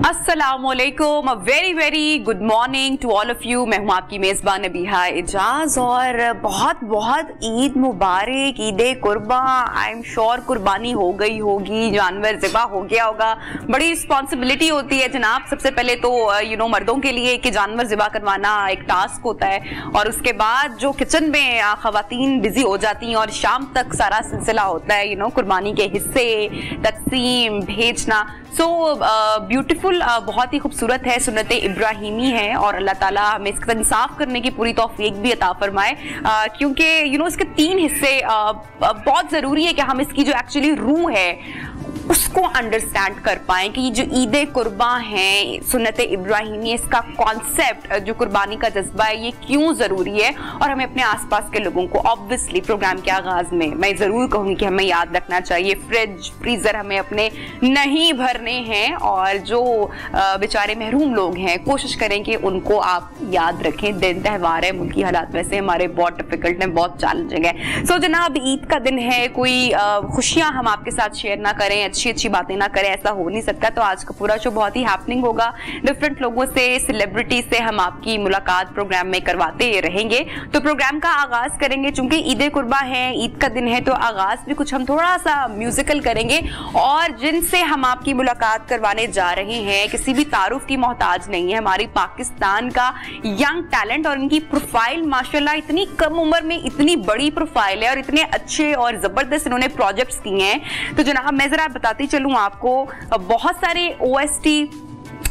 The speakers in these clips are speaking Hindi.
अस्सलामुअलैकुम, very very good morning to all of you. मैं हूं आपकी मेज़बान नबीहा एजाज और बहुत बहुत ईद मुबारक, ईद कुर्बा। आई एम श्योर कुर्बानी हो गई होगी, जानवर ज़िबा हो गया होगा। बड़ी रिस्पॉन्सिबिलिटी होती है जनाब। सबसे पहले तो मर्दों के लिए कि जानवर ज़िबा करवाना एक टास्क होता है और उसके बाद जो किचन में ख़वातीन बिजी हो जाती हैं और शाम तक सारा सिलसिला होता है कुर्बानी के हिस्से तकसीम भेजना। सो ब्यूटीफुल, बहुत ही खूबसूरत है, सुन्नत इब्राहिमी है और अल्लाह ताला हमें इसका इंसाफ करने की पूरी तौफीक भी अता फरमाए, क्योंकि इसके 3 हिस्से बहुत ज़रूरी है कि हम इसकी जो एक्चुअली रूह है उसको अंडरस्टैंड कर पाएं कि जो ईद कुर्बा है, सुन्नत इब्राहिमी, इसका कॉन्सेप्ट जो कुर्बानी का जज्बा है ये क्यों ज़रूरी है। और हमें अपने आसपास के लोगों को ऑब्वियसली प्रोग्राम के आगाज़ में मैं ज़रूर कहूँगी कि हमें याद रखना चाहिए, फ्रिज फ्रीज़र हमें अपने नहीं भरने हैं और जो बेचारे महरूम लोग हैं कोशिश करें कि उनको आप याद रखें। दिन त्यौहार है, मुल्की हालात वैसे हमारे बहुत डिफिकल्ट हैं, बहुत चैलेंजिंग है। सो जनाब, ईद का दिन है, कोई खुशियाँ हम आपके साथ शेयर ना करें, अच्छी अच्छी बातें ना करें, ऐसा हो नहीं सकता। तो आज का पूरा शो बहुत ही हैपनिंग होगा, डिफरेंट लोगों से, सेलिब्रिटी से हम आपकी मुलाकात प्रोग्राम में करवाते रहेंगे। तो प्रोग्राम का आगाज करेंगे, चूंकि ईद कुर्बा है, ईद का दिन है, तो आगाज भी कुछ हम थोड़ा सा म्यूजिकल करेंगे। और जिनसे हम आपकी मुलाकात करवाने जा रहे हैं किसी भी तारुफ की मोहताज नहीं है, हमारी पाकिस्तान का यंग टैलेंट और इनकी प्रोफाइल माशाल्लाह इतनी कम उम्र में इतनी बड़ी प्रोफाइल है और इतने अच्छे और जबरदस्त इन्होंने प्रोजेक्ट्स किए हैं। तो जनाब मैं जरा बताती चलूं आपको, बहुत सारे OST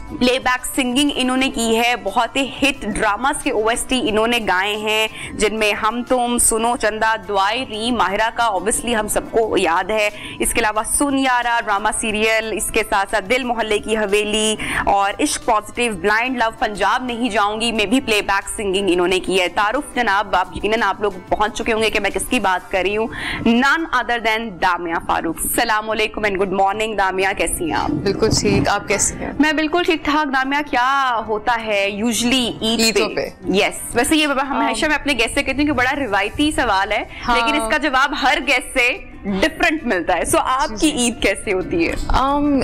प्लेबैक सिंगिंग इन्होंने की है, बहुत ही हिट ड्रामास के OST इन्होंने गाए हैं, जिनमें हम तुम, सुनो चंदा, दुआई री, माहिरा का ऑब्वियसली हम सबको याद है। इसके अलावा सुन यारा ड्रामा सीरियल, इसके साथ साथ दिल मोहल्ले की हवेली और इश्क पॉजिटिव, ब्लाइंड लव, पंजाब नहीं जाऊंगी में भी प्लेबैक सिंगिंग इन्होंने की है। तारुफ जनाब, आप यकीनन आप लोग पहुंच चुके होंगे कि मैं किसकी बात कर रही हूँ, नन अदर देन दामिया फारूक। अस्सलाम वालेकुम एंड गुड मॉर्निंग। दामिया कैसी हैं आप? बिल्कुल ठीक, आप कैसी हैं? मैं बिल्कुल ठीक ठाक। दामिया, क्या होता है यूजुअली ईद पे? यस, वैसे ये हम हमेशा मैं अपने गेस्ट से कहती हूँ कि बड़ा रिवायती सवाल है, लेकिन इसका जवाब हर गेस्ट से डिफरेंट मिलता है। सो आपकी ईद कैसे होती है?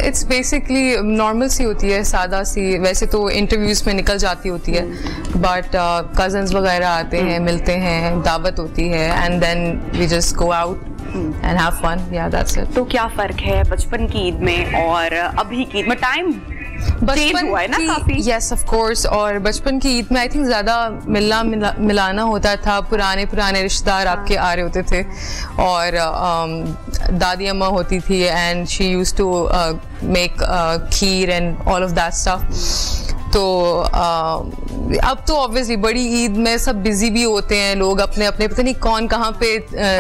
इट्स बेसिकली नॉर्मल सी होती है, सादा सी। वैसे तो इंटरव्यूज में निकल जाती होती है, बट कजन्स वगैरह आते हैं, मिलते हैं, दावत होती है, and then we just go out and have fun. Yeah, that's it. तो क्या फर्क है बचपन की ईद में और अभी की ईद में? टाइम चेंज हुआ है ना काफी? Yes, of course. और बचपन की ईद में आई थिंक ज्यादा मिलाना होता था, पुराने रिश्तेदार आपके आ रहे होते थे और दादी अम्मा होती थी and she used to make kheer and all of that stuff. तो अब तो ऑब्वियसली बड़ी ईद में सब बिजी भी होते हैं लोग, अपने अपने पता नहीं कौन कहाँ पे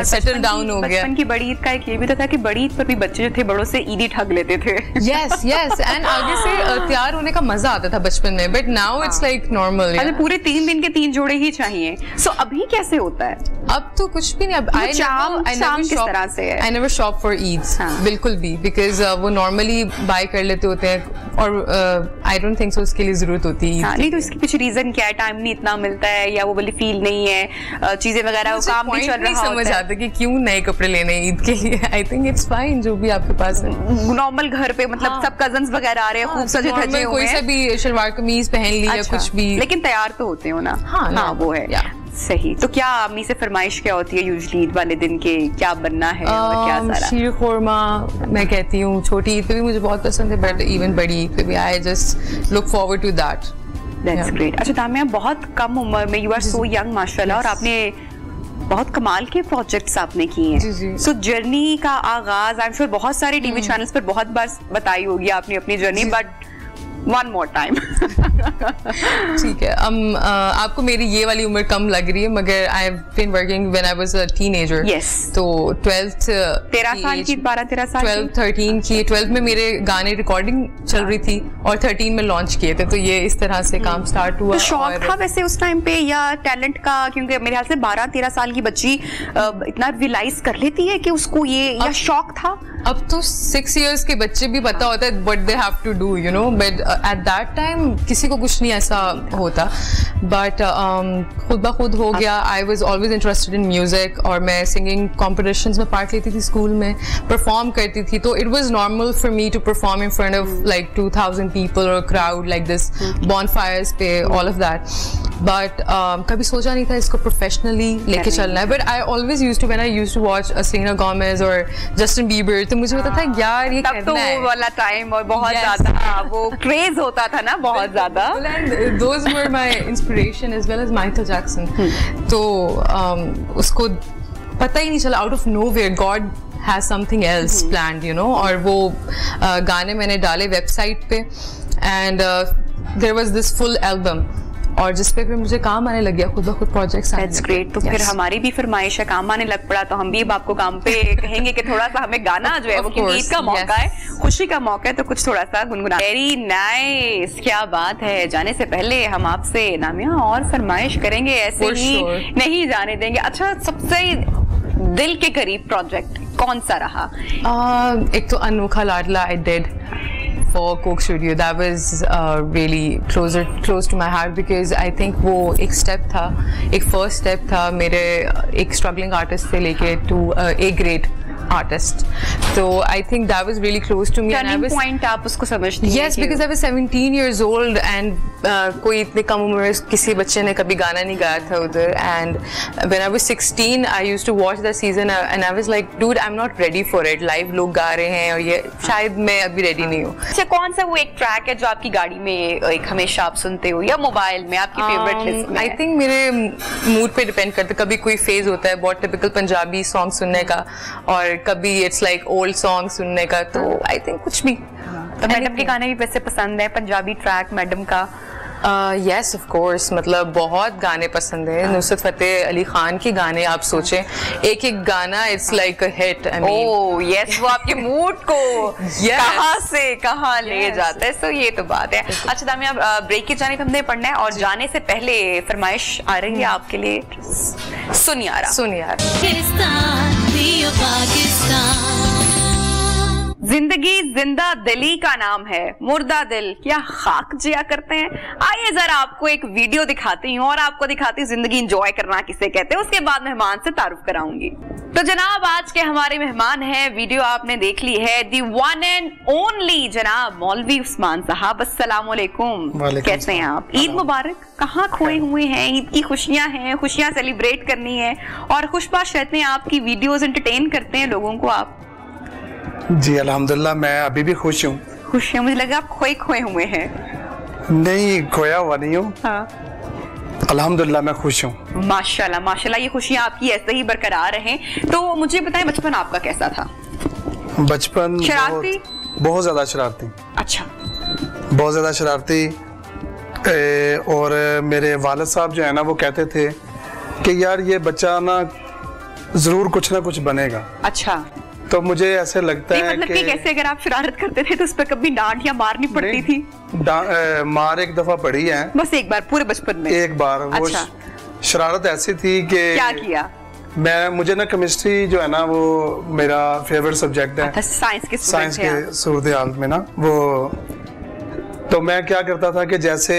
सेटल डाउन हो गया। बचपन की बड़ी ईद का एक ये भी तो था कि बड़ी ईद पर भी बच्चे जो थे बड़ों से ईदी ठग लेते थे। यस एंड आगे से तैयार होने का मजा आता था बचपन में, but now it's like normal. अरे पूरे 3 दिन के 3 जोड़े ही चाहिए। सो अभी कैसे होता है? अब तो कुछ भी नहीं। अब I never shop for Eid, बिल्कुल भी, बिकॉज वो नॉर्मली बाय कर लेते होते हैं और आई डोंट थिंक सो उसके लिए जरूरत होती है। नहीं तो इसकी कुछ रीजन क्या है? टाइम नहीं इतना मिलता है या वो वाली फील नहीं है, चीजें वगैरह काम भी चल रहा समझ आता कि क्यों नए कपड़े लेने ईद के लिए। आई थिंक इट्स फाइन जो भी आपके पास है। नॉर्मल घर पे मतलब सब कजन्स वगैरह आ रहे हैं, खूब सजे धजे हुए, कोई सा भी शलवार कमीज पहन ली या कुछ भी, लेकिन तैयार तो होते हो ना? हाँ वो है। सही। तो क्या अम्मी से फरमाइश क्या होती है यूजुअली ईद वाले दिन के, क्या बनना है और क्या सारा? शीर खुरमा मैं कहती हूँ। छोटी ईद पे भी मुझे बहुत पसंद है, बट इवन बड़ी ईद पे भी I just look forward to that. That's great. अच्छा दामिया, बहुत कम उम्र में, यू आर सो यंग माशाल्लाह, और आपने बहुत कमाल के प्रोजेक्ट्स आपने किए हैं। सो जर्नी का आगाज आई एम श्योर बहुत सारे टीवी चैनल्स पर बहुत बार बताई होगी आपने अपनी journey, but one more time. ठीक है, आपको मेरी ये वाली उम्र कम लग रही है, मगर I have been working when I was a teenager. Yes. तो 12th 13 साल की, 12-13 साल 12-13 की 12 में मेरे गाने रिकॉर्डिंग चल रही थी और 13 में लॉन्च किए थे, तो ये इस तरह से काम स्टार्ट हुआ। तो शौक था वैसे उस टाइम पे या टैलेंट का? क्योंकि मेरे ख्याल से 12-13 साल की बच्ची इतना रियलाइज कर लेती है कि उसको ये या शौक था। अब तो 6 years के बच्चे भी पता होता है what they have to do, you know, but at that time किसी को कुछ नहीं ऐसा होता, बट खुद ब खुद हो गया. I was always interested in music और मैं सिंगिंग कॉम्पिटिशन्स में पार्ट लेती थी, स्कूल में परफॉर्म करती थी, तो it was normal for me to perform in front of like 2000 people और क्राउड लाइक दिस, बॉनफायर्स पे, ऑल ऑफ दैट. बट कभी सोचा नहीं था इसको प्रोफेशनली लेके चलना है. But I always used to, when I used to watch Selena Gomez और जस्टिन बीबर, तो मुझे पता था यार ये तब तो वो वाला टाइम और बहुत ज्यादा वो क्रेज होता था ना, बहुत ज्यादा. Those were my inspiration as well as Michael Jackson. तो उसको पता ही नहीं चला, out of nowhere God has something else planned, you know. और वो गाने मैंने डाले वेबसाइट पे, and there was this full album, और जिस पे फिर मुझे काम आने लग गया, खुद ब खुद प्रोजेक्ट्स. That's great. तो फिर हमारी भी फरमाइश है, काम आने लग पड़ा, तो हम भी अब आपको काम पे कहेंगे कि थोड़ा सा हमें गाना जो है वो, क्योंकि ईद का मौका है, खुशी का मौका है, तो कुछ थोड़ा सा गुनगुना. वेरी नाइस, क्या बात है. जाने से पहले हम आपसे नामिया और फरमाइश करेंगे, ऐसे ही नहीं जाने देंगे. अच्छा, सबसे दिल के करीब प्रोजेक्ट कौन सा रहा? एक तो अनोखा लाडला I did for Coke Studio. That was really close to my heart, because I think वो एक step था, एक first step था मेरे एक struggling artist से लेके to A grade artist. So I think that was really close to me. Turning point आप उसको समझती हैं? Yes, because I was 17 years old and कोई इतने कम उम्र में किसी बच्चे ने कभी गाना नहीं गाया था उधर. And when I was 16, I used to watch the season and I was like, dude, I'm not ready for it. Live लोग गा रहे हैं और ये शायद मैं अभी ready नहीं हूँ. अच्छा, कौन सा वो एक ट्रैक है जो आपकी गाड़ी में एक हमेशा आप सुनते हो, या मोबाइल में आपकी फेवरेट लिस्ट में? I think मेरे मूड पे डिपेंड करता है. कभी कोई फेज होता है बहुत टिपिकल पंजाबी सॉन्ग सुनने का, और कभी इट्स लाइक ओल्ड सॉन्ग सुनने का, तो आई थिंक कुछ भी. तो मैडम के गाने भी वैसे पसंद है, पंजाबी ट्रैक मैडम का? यस ऑफ कोर्स, मतलब बहुत गाने पसंद है. नुसरत फतेह अली खान के गाने आप सोचें, एक एक गाना it's like a hit. I mean, oh yes, वो आपके मूड को कहां से कहां ले जाता है. सो ये तो बात है. अच्छा दामिया, ब्रेक की जानिब हमने पढ़ना है, और जाने से पहले फरमाइश आ रही है आपके लिए, सुनियारा. जिंदगी जिंदा दिली का नाम है, मुर्दा दिल क्या खाक जिया करते हैं. आइए जरा आपको एक वीडियो दिखाती हूँ और आपको दिखाती हूँ जिंदगी एंजॉय करना किसे कहते हैं. उसके बाद मेहमान से तारुफ कराऊंगी. तो जनाब, आज के हमारे मेहमान हैं, वीडियो आपने देख ली है, दी वन एंड ओनली जनाब मौलवी उस्मान साहब. अस्सलाम वालेकुम, कैसे हैं आप? ईद मुबारक. कहाँ खोए हुए हैं? ईद की खुशियां हैं, खुशियां सेलिब्रेट करनी है, और खुशबाश रहते हैं. आपकी वीडियोस एंटरटेन करते हैं लोगों को आप. जी अल्हम्दुलिल्लाह, मैं अभी भी खुश हूँ. खुश हैं? मुझे लगा आप खोए हुए हैं. नहीं, खोया हुआ नहीं हूँ. हाँ. अल्हम्दुलिल्लाह मैं खुश हूँ. माशाल्लाह माशाल्लाह, ये खुशियाँ आपकी ऐसे ही बरकरार रहें. तो मुझे बताएं, बचपन आपका कैसा था? बचपन शरारती? बहुत ज्यादा शरारती. अच्छा. बहुत ज्यादा शरारती. और मेरे वालिद साहब जो है ना, वो कहते थे कि यार ये बच्चा ना जरूर कुछ ना कुछ बनेगा. अच्छा. तो मुझे ऐसे लगता है मतलब कि कैसे, अगर आप शरारत करते थे तो उस पर कभी डांट या मार नहीं पड़ती थी? मार एक दफा पड़ी है, बस एक बार पूरे बचपन में? एक बार. अच्छा. वो शरारत ऐसी थी कि क्या किया? मुझे ना केमिस्ट्री जो है ना, वो मेरा फेवरेट सब्जेक्ट है. साइंस के सूरत हाल में ना, वो तो मैं क्या करता था कि जैसे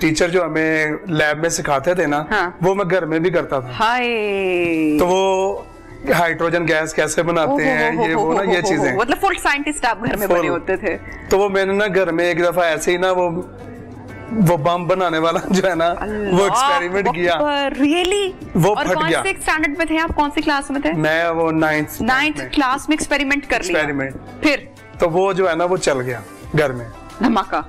टीचर जो हमें लैब में सिखाते थे ना, हाँ. वो मैं घर में भी करता था. हाय. तो वो हाइड्रोजन गैस कैसे बनाते हैं, ये वो ना, ये चीजें, मतलब फुल साइंटिस्ट आप घर में बने होते थे. तो वो मैंने ना घर में एक दफा ऐसे ही ना वो बम बनाने वाला जो है ना, वो एक्सपेरिमेंट किया. रियली? वो और फट गया. कौन से स्टैंडर्ड में थे आप? कौन सी क्लास में थे? मैं वो 9th क्लास में एक्सपेरिमेंट कर लिया. फिर तो वो जो है ना, वो चल गया घर में. धमाका.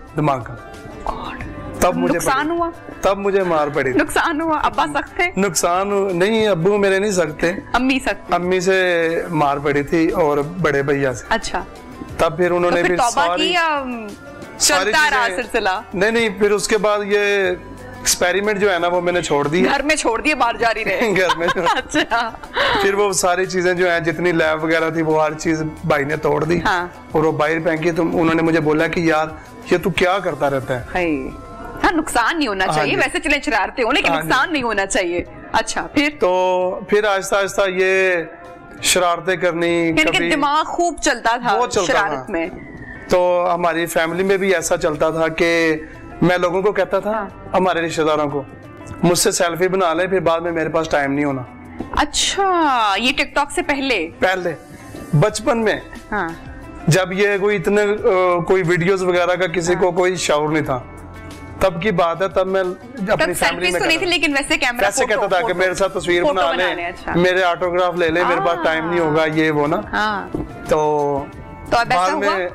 तब मुझे नुकसान हुआ? तब मुझे मार पड़ी. नुकसान हुआ? अब्बा सख्त थे? नुकसान नहीं, अब्बू मेरे नहीं सकते. अम्मी सख्त? अम्मी से मार पड़ी थी और बड़े भैया से. अच्छा. तब फिर उन्होंने भी सारी चलता रहा सिलसिला? नहीं, फिर उसके बाद ये एक्सपेरिमेंट जो है ना, वो मैंने छोड़ दी. घर में छोड़ दिए, बाहर जारी रहे घर में. अच्छा. फिर वो सारी चीजें जो है, जितनी लैब वगैरह थी, वो हर चीज भाई ने तोड़ दी. हाँ. और वो बाहर फेंकी. तो उन्होंने मुझे बोला कि यार ये तू क्या करता रहता है. हाँ, नुकसान नहीं होना चाहिए. वैसे चले शरारते हो, लेकिन नुकसान नहीं होना चाहिए. अच्छा. फिर आहिस्ता आहिस्ता ये शरारतें करनी. कभी दिमाग खूब चलता था शरारत में. तो हमारी फैमिली में भी ऐसा चलता था कि मैं लोगों को कहता था, हमारे रिश्तेदारों को, मुझसे सेल्फी बना ले, फिर बाद में मेरे पास टाइम नहीं होना। अच्छा, ये टिकटॉक से पहले बचपन में, जब ये कोई इतने कोई वीडियोस वगैरह का किसी को कोई शौर नहीं था, तब की बात है। तब मैं अपनी फैमिली में थी, लेकिन वैसे कहता था कि मेरे साथ तस्वीर बना ले, मेरे ऑटोग्राफ ले ले, मेरे पास टाइम नहीं होगा, ये वो ना। तो बाद में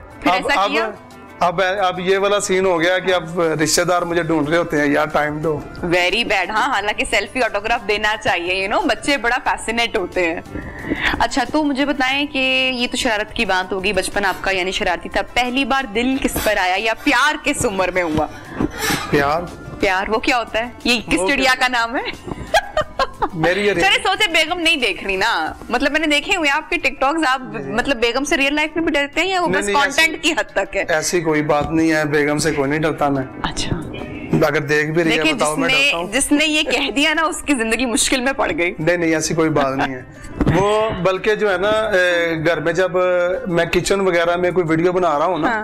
अब ये वाला सीन हो गया कि अब रिश्तेदार मुझे ढूंढ रहे होते हैं, यार टाइम दो। Very bad. हाँ, हालांकि सेल्फी ऑटोग्राफ देना चाहिए, यू नो, बच्चे बड़ा फैसिनेट होते हैं। अच्छा, तो मुझे बताएं कि ये तो शरारत की बात होगी, बचपन आपका यानी शरारती था। पहली बार दिल किस पर आया या प्यार किस उम्र में हुआ? प्यार वो क्या होता है? ये किस चिड़िया का नाम है? चले सोचे बेगम नहीं देख रही ना, मतलब मैंने देखे हुए आपके टिकटॉक्स, आप मतलब बेगम से रियल लाइफ में भी डरते हैं या वो बस कंटेंट की हद तक है? ऐसी कोई बात नहीं है, बेगम से कोई नहीं डरता मैं। अच्छा, अगर देख भी रही है बताओ मैं डरता हूं? जिसने ये कह दिया ना उसकी जिंदगी मुश्किल में पड़ गई। नहीं, ऐसी कोई बात नहीं है। वो बल्कि जो है ना, घर में जब मैं किचन वगैरह में कोई वीडियो बना रहा हूँ ना,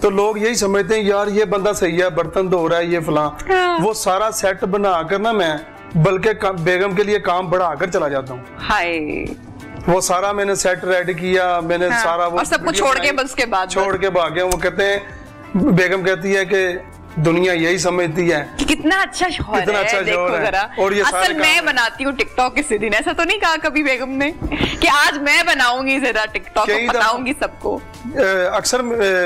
तो लोग यही समझते हैं यार ये बंदा सही है, बर्तन धो रहा है, ये फलां। वो सारा सेट बना कर ना मैं बल्कि बेगम के लिए काम बढ़ाकर चला जाता हूँ। हाय, वो सारा मैंने सेट रेडी किया, मैंने सारा वो और सब कुछ छोड़ के बस के बाद छोड़ के भाग गया। वो कहते हैं, बेगम कहती है कि दुनिया यही समझती है कि कितना अच्छा शौहर है, कितना अच्छा देखो जरा। और ये असल मैं बनाती हूँ टिकटॉक किसी दिन, ऐसा तो नहीं कहा कभी बेगम ने कि आज मैं बनाऊंगी जरा टिकटॉक, बताऊंगी सबको? अक्सर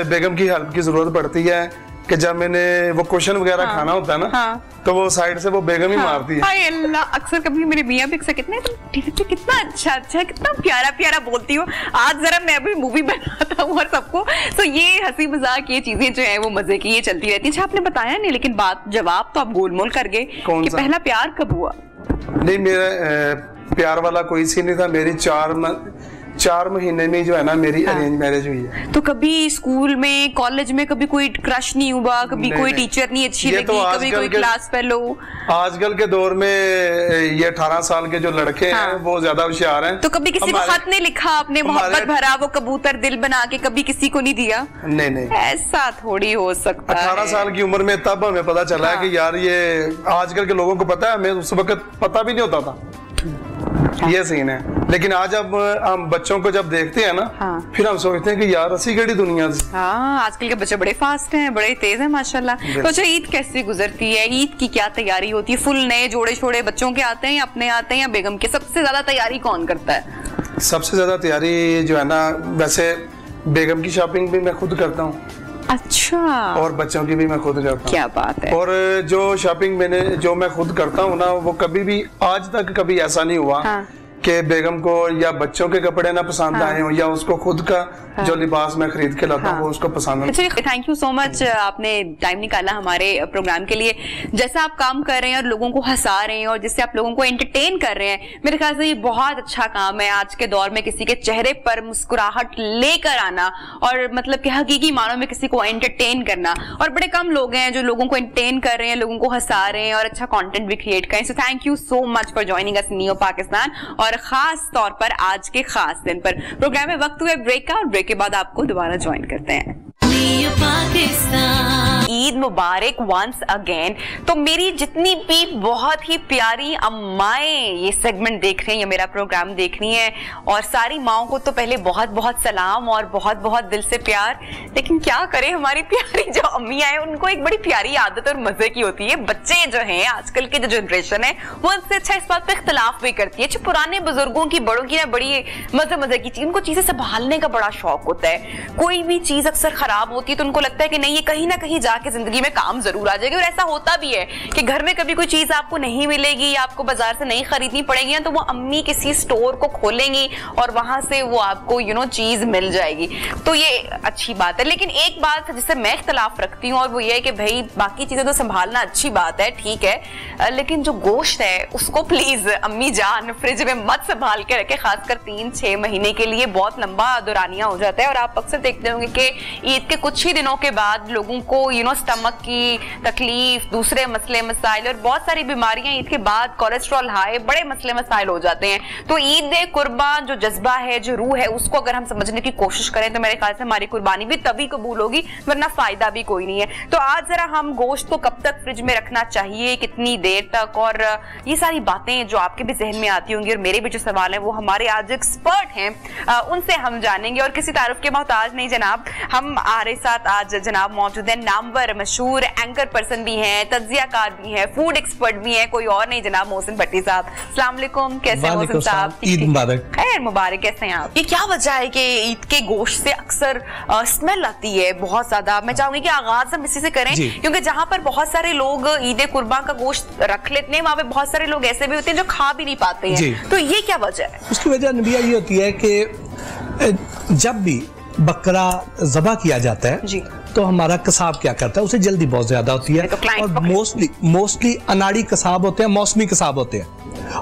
बेगम की हेल्प की जरूरत पड़ती है कि जब मैंने वो क्वेश्चन वगैरह खाना होता है ना, तो वो साइड से वो बेगम ही मारती है। हाय अल्लाह, अक्सर कभी मेरे मियां भी कितना कितना अच्छा कितना प्यारा बोलती हो, आज जरा मैं भी मूवी बनाता हूँ और सबको। तो ये हंसी मजाक ये चीजें जो है वो मजे की ये चलती रहती है। अच्छा, आपने बताया नहीं, लेकिन बात जवाब तो आप गोलमोल कर गए कि पहला प्यार कब हुआ? नहीं, मेरा प्यार वाला कोई सीन नहीं था। मेरी 4 महीने में जो है ना मेरी अरेंज मैरिज हुई है। तो कभी स्कूल में, कॉलेज में कभी कोई क्रश नहीं हुआ? कभी कोई टीचर नहीं अच्छी लगी? कभी कोई क्लास फेलो? आजकल के दौर में ये 18 साल के जो लड़के हैं वो ज्यादा होशियार हैं। तो कभी किसी को खत नहीं लिखा आपने, मोहब्बत भरा वो कबूतर दिल बना के, कभी किसी को नहीं दिया? नहीं, ऐसा थोड़ी हो सकता है। 18 साल की उम्र में तब हमें पता चला है कि यार ये आजकल के लोगों को पता है, हमें उस वक्त पता भी नहीं होता था। ये सीन है। लेकिन आज अब हम बच्चों को जब देखते हैं ना, फिर हम सोचते हैं कि यार असी केड़ी दुनिया से। आजकल के बच्चे बड़े फास्ट हैं, बड़े तेज हैं माशाल्लाह। तो अच्छा, ईद कैसे गुजरती है? ईद की क्या तैयारी होती है? फुल नए जोड़े छोड़े बच्चों के आते हैं या अपने आते हैं या बेगम के? सबसे ज्यादा तैयारी कौन करता है? सबसे ज्यादा तैयारी जो है ना, वैसे बेगम की शॉपिंग भी मैं खुद करता हूँ। अच्छा। और बच्चों की भी मैं खुद करता हूँ। क्या बात है। और जो शॉपिंग जो मैं खुद करता हूँ ना, वो कभी भी आज तक कभी ऐसा नहीं हुआ कि बेगम को या बच्चों के कपड़े ना पसंद आए हो या उसको खुद का जो लिबास मैं खरीद के लाता हूँ वो उसको पसंद है। थैंक यू सो मच, आपने टाइम निकाला हमारे प्रोग्राम के लिए। जैसा आप काम कर रहे हैं और लोगों को हंसा रहे हैं और जिससे आप लोगों को एंटरटेन कर रहे हैं, मेरे ख्याल से ये बहुत अच्छा काम है। आज के दौर में किसी के चेहरे पर मुस्कुराहट लेकर आना और मतलब कि हकीकी मानों में किसी को एंटरटेन करना, और बड़े कम लोग हैं जो लोगों को एंटरटेन कर रहे हैं, लोगों को हंसा रहे हैं और अच्छा कंटेंट भी क्रिएट करें। So thank you so much for joining us neo Pakistan, और खास तौर पर आज के खास दिन पर। प्रोग्राम में वक्त हुए ब्रेक का, और ब्रेक के बाद आपको दोबारा ज्वाइन करते हैं। ईद मुबारक वंस अगेन। तो मेरी जितनी भी बहुत ही प्यारी अम्माएं ये सेगमेंट देख रही हैं या मेरा प्रोग्राम देख रही हैं, और सारी माओं को तो पहले बहुत बहुत सलाम और बहुत बहुत दिल से प्यार। लेकिन क्या करें, हमारी प्यारी जो अम्मियां हैं उनको एक बड़ी प्यारी आदत और मजे की होती है। बच्चे जो हैं आजकल के जो जनरेशन है वो उनसे अच्छा इस बात पे इख्तलाफ भी करती है। पुराने बुजुर्गों की, बड़ों की ना बड़ी मजे की चीज, उनको चीजें संभालने का बड़ा शौक होता है। कोई भी चीज अक्सर खराब होती है तो उनको लगता है कि नहीं, ये कहीं ना कहीं जाके जिंदगी में काम जरूर आ जाएगी। और ऐसा होता भी है कि घर में कभी कोई चीज आपको नहीं मिलेगी या आपको बाजार से नहीं खरीदनी पड़ेगी, तो वो अम्मी किसी स्टोर को खोलेंगी और वहां से वो आपको चीज मिल जाएगी। तो ये अच्छी बात है। लेकिन एक बात जिससे मैं इख्तलाफ रखती हूँ और वो ये है कि भाई बाकी चीजें तो संभालना अच्छी बात है, ठीक है, लेकिन जो गोश्त है उसको प्लीज अम्मी जान फ्रिज में मत संभाल के रखे, खासकर 3-6 महीने के लिए बहुत लंबा दौरानिया हो जाता है। और आप अक्सर देखते होंगे कि ईद के कुछ ही दिनों के बाद लोगों को स्टमक की तकलीफ, दूसरे मसले मसाइल और बहुत सारी बीमारियां ईद के बाद, कोलेस्ट्रॉल हाई, बड़े मसले मसाइल हो जाते हैं। तो ईद कुर्बान जो जज्बा है, जो रूह है, उसको अगर हम समझने की कोशिश करें तो मेरे ख्याल से हमारी कुर्बानी भी तभी कबूल होगी, वरना फायदा भी कोई नहीं है। तो आज जरा हम गोश्त को कब तक फ्रिज में रखना चाहिए, कितनी देर तक, और ये सारी बातें जो आपके भी जहन में आती होंगी और मेरे भी जो सवाल है वो हमारे आज एक्सपर्ट हैं उनसे हम जानेंगे। और किसी तारुफ के मोहताज नहीं जनाब, हम हमारे साथ आज जनाब मौजूद है नामवर मशहूर एंकर पर्सन भी हैं, तज्जियाकार भी हैं, फूड एक्सपर्ट भी हैं, कोई और नहीं जनाब मोहसिन भट्टी साहब। अस्सलाम वालेकुम, कैसे हैं मोहसिन साहब? ईद मुबारक। खैर मुबारक, कैसे हैं आप? ये क्या वजह है कि ईद के गोश्त से अक्सर स्मेल आती है बहुत ज्यादा? मैं चाहूंगी कि आगाज हम इसी से करें, क्योंकि जहां पर बहुत सारे लोग ईद कुर्बान का गोश्त रख लेते हैं, वहां पे बहुत सारे लोग ऐसे भी होते हैं जो खा भी नहीं पाते हैं। तो ये क्या वजह है? उसकी वजह नबिया ये होती है कि जब भी बकरा ज़बह किया जाता है जी, तो हमारा कसाब क्या करता है, उसे जल्दी बहुत ज्यादा होती है। और मोस्टली अनाड़ी कसाब होते हैं, मौसमी कसाब होते हैं,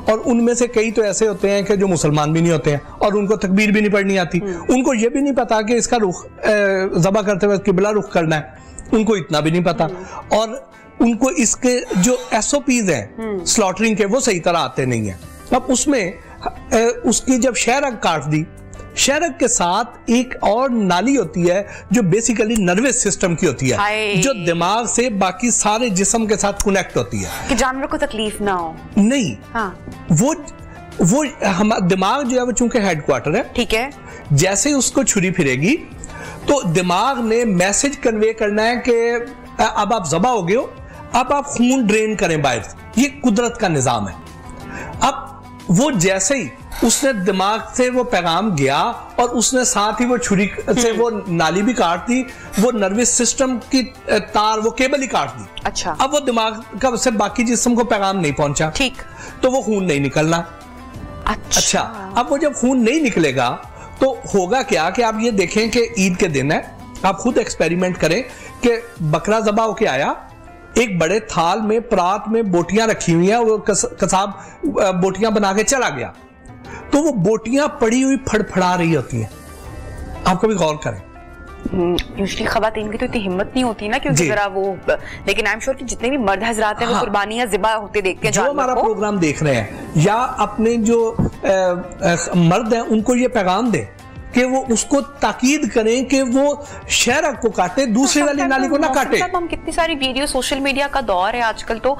और उनमें से कई तो ऐसे होते हैं कि जो मुसलमान भी नहीं होते हैं और उनको तकबीर भी नहीं पढ़नी आती, उनको ये भी नहीं पता कि इसका रुख ज़बह करते हुए किबला रुख करना है, उनको इतना भी नहीं पता, और उनको इसके जो SOPs हैं स्लॉटरिंग के वो सही तरह आते नहीं है। अब उसमें उसकी जब शहरग काट दी, शहरग के साथ एक और नाली होती है जो बेसिकली नर्वस सिस्टम की होती है, जो दिमाग से बाकी सारे जिस्म के साथ कनेक्ट होती है कि जानवर को तकलीफ ना हो। नहीं, वो हम दिमाग जो है वो चूंकि हेडक्वार्टर है, ठीक है, जैसे ही उसको छुरी फिरेगी तो दिमाग ने मैसेज कन्वे करना है कि अब आप ज़बह हो गए हो, अब आप खून ड्रेन करें बाहर। ये कुदरत का निजाम है। अब वो जैसे ही उसने दिमाग से वो पैगाम गया और उसने साथ ही वो छुरी से वो नाली भी काट दी, वो नर्वस सिस्टम की तार, वो केबल ही काट दी। अच्छा, अब वो दिमाग का से बाकी जिस्म को पैगाम नहीं पहुंचा, ठीक, तो वो खून नहीं निकलना। अच्छा, अब वो जब खून नहीं निकलेगा तो होगा क्या कि आप ये देखें कि ईद के दिन है, आप खुद एक्सपेरिमेंट करें कि बकरा ज़बह होके आया, एक बड़े थाल में परात में बोटियां रखी हुई हैं, वो कसाब बोटियां बना के चला गया, तो वो बोटियां पड़ी हुई फड़फड़ा रही होती हैं। आप कभी गौर करें, यूजुअली खवातीन की तो इतनी हिम्मत नहीं होती ना, क्योंकि जरा वो, लेकिन आई एम श्योर कि जितने भी मर्द हजरात हैं वो कुर्बानियां ज़िबा होते देखते हैं। जो हमारा प्रोग्राम देख रहे हैं या अपने जो मर्द हैं उनको ये पैगाम दें कि वो उसको ताकीद करें कि वो शहरग को काटे, दूसरे वाली नाली को ना काटे। हम कितनी सारी वीडियो, सोशल मीडिया का दौर है आजकल, तो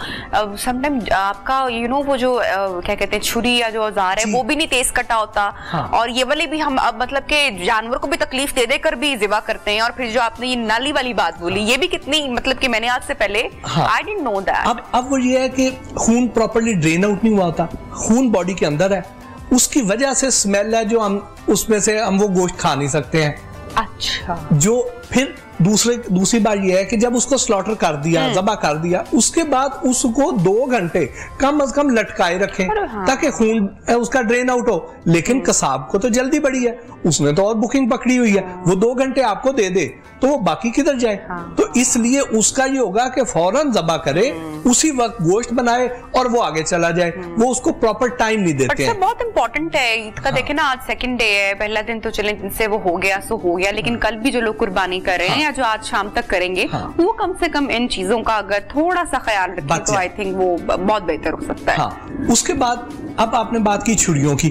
समटाइम आपका वो जो क्या कहते हैं छुरी या जो औजार है वो भी नहीं तेज कटा होता। हाँ। और ये वाले भी हम अब मतलब के जानवर को भी तकलीफ दे देकर भी ज़िबा करते हैं। और फिर जो आपने ये नाली वाली बात बोली, ये भी कितनी मतलब कि मैंने आज से पहले आई डिडंट नो दैट। अब वो ये है कि खून प्रॉपर्ली ड्रेन आउट नहीं हुआ होता, खून बॉडी के अंदर है, उसकी वजह से स्मेल है जो हम उसमें से हम वो गोश्त खा नहीं सकते हैं। अच्छा, जो फिर दूसरी बात ये है कि जब उसको स्लॉटर कर दिया, ज़बह कर दिया, उसके बाद उसको 2 घंटे कम से कम लटकाए रखें ताकि खून उसका ड्रेन आउट हो। लेकिन कसाब को तो जल्दी बड़ी है, उसने तो और बुकिंग पकड़ी हुई है, वो 2 घंटे आपको दे दे तो वो बाकी किधर जाए? तो इसलिए उसका ये होगा कि फौरन ज़बह करे, उसी वक्त गोश्त बनाए और वो आगे चला जाए, वो उसको प्रॉपर टाइम नहीं देते हैं। बहुत इंपॉर्टेंट है ईद का। देखे ना, आज सेकंड डे है, पहला दिन तो चले से वो हो गया सो हो गया, लेकिन कल भी जो लोग कुर्बानी कर रहे हैं या जो आज शाम तक करेंगे, वो कम से कम इन चीजों का अगर थोड़ा सा ख्याल रखें तो आई थिंक वो बहुत बेहतर हो सकता है। उसके बाद अब आपने बात की छुरियों की,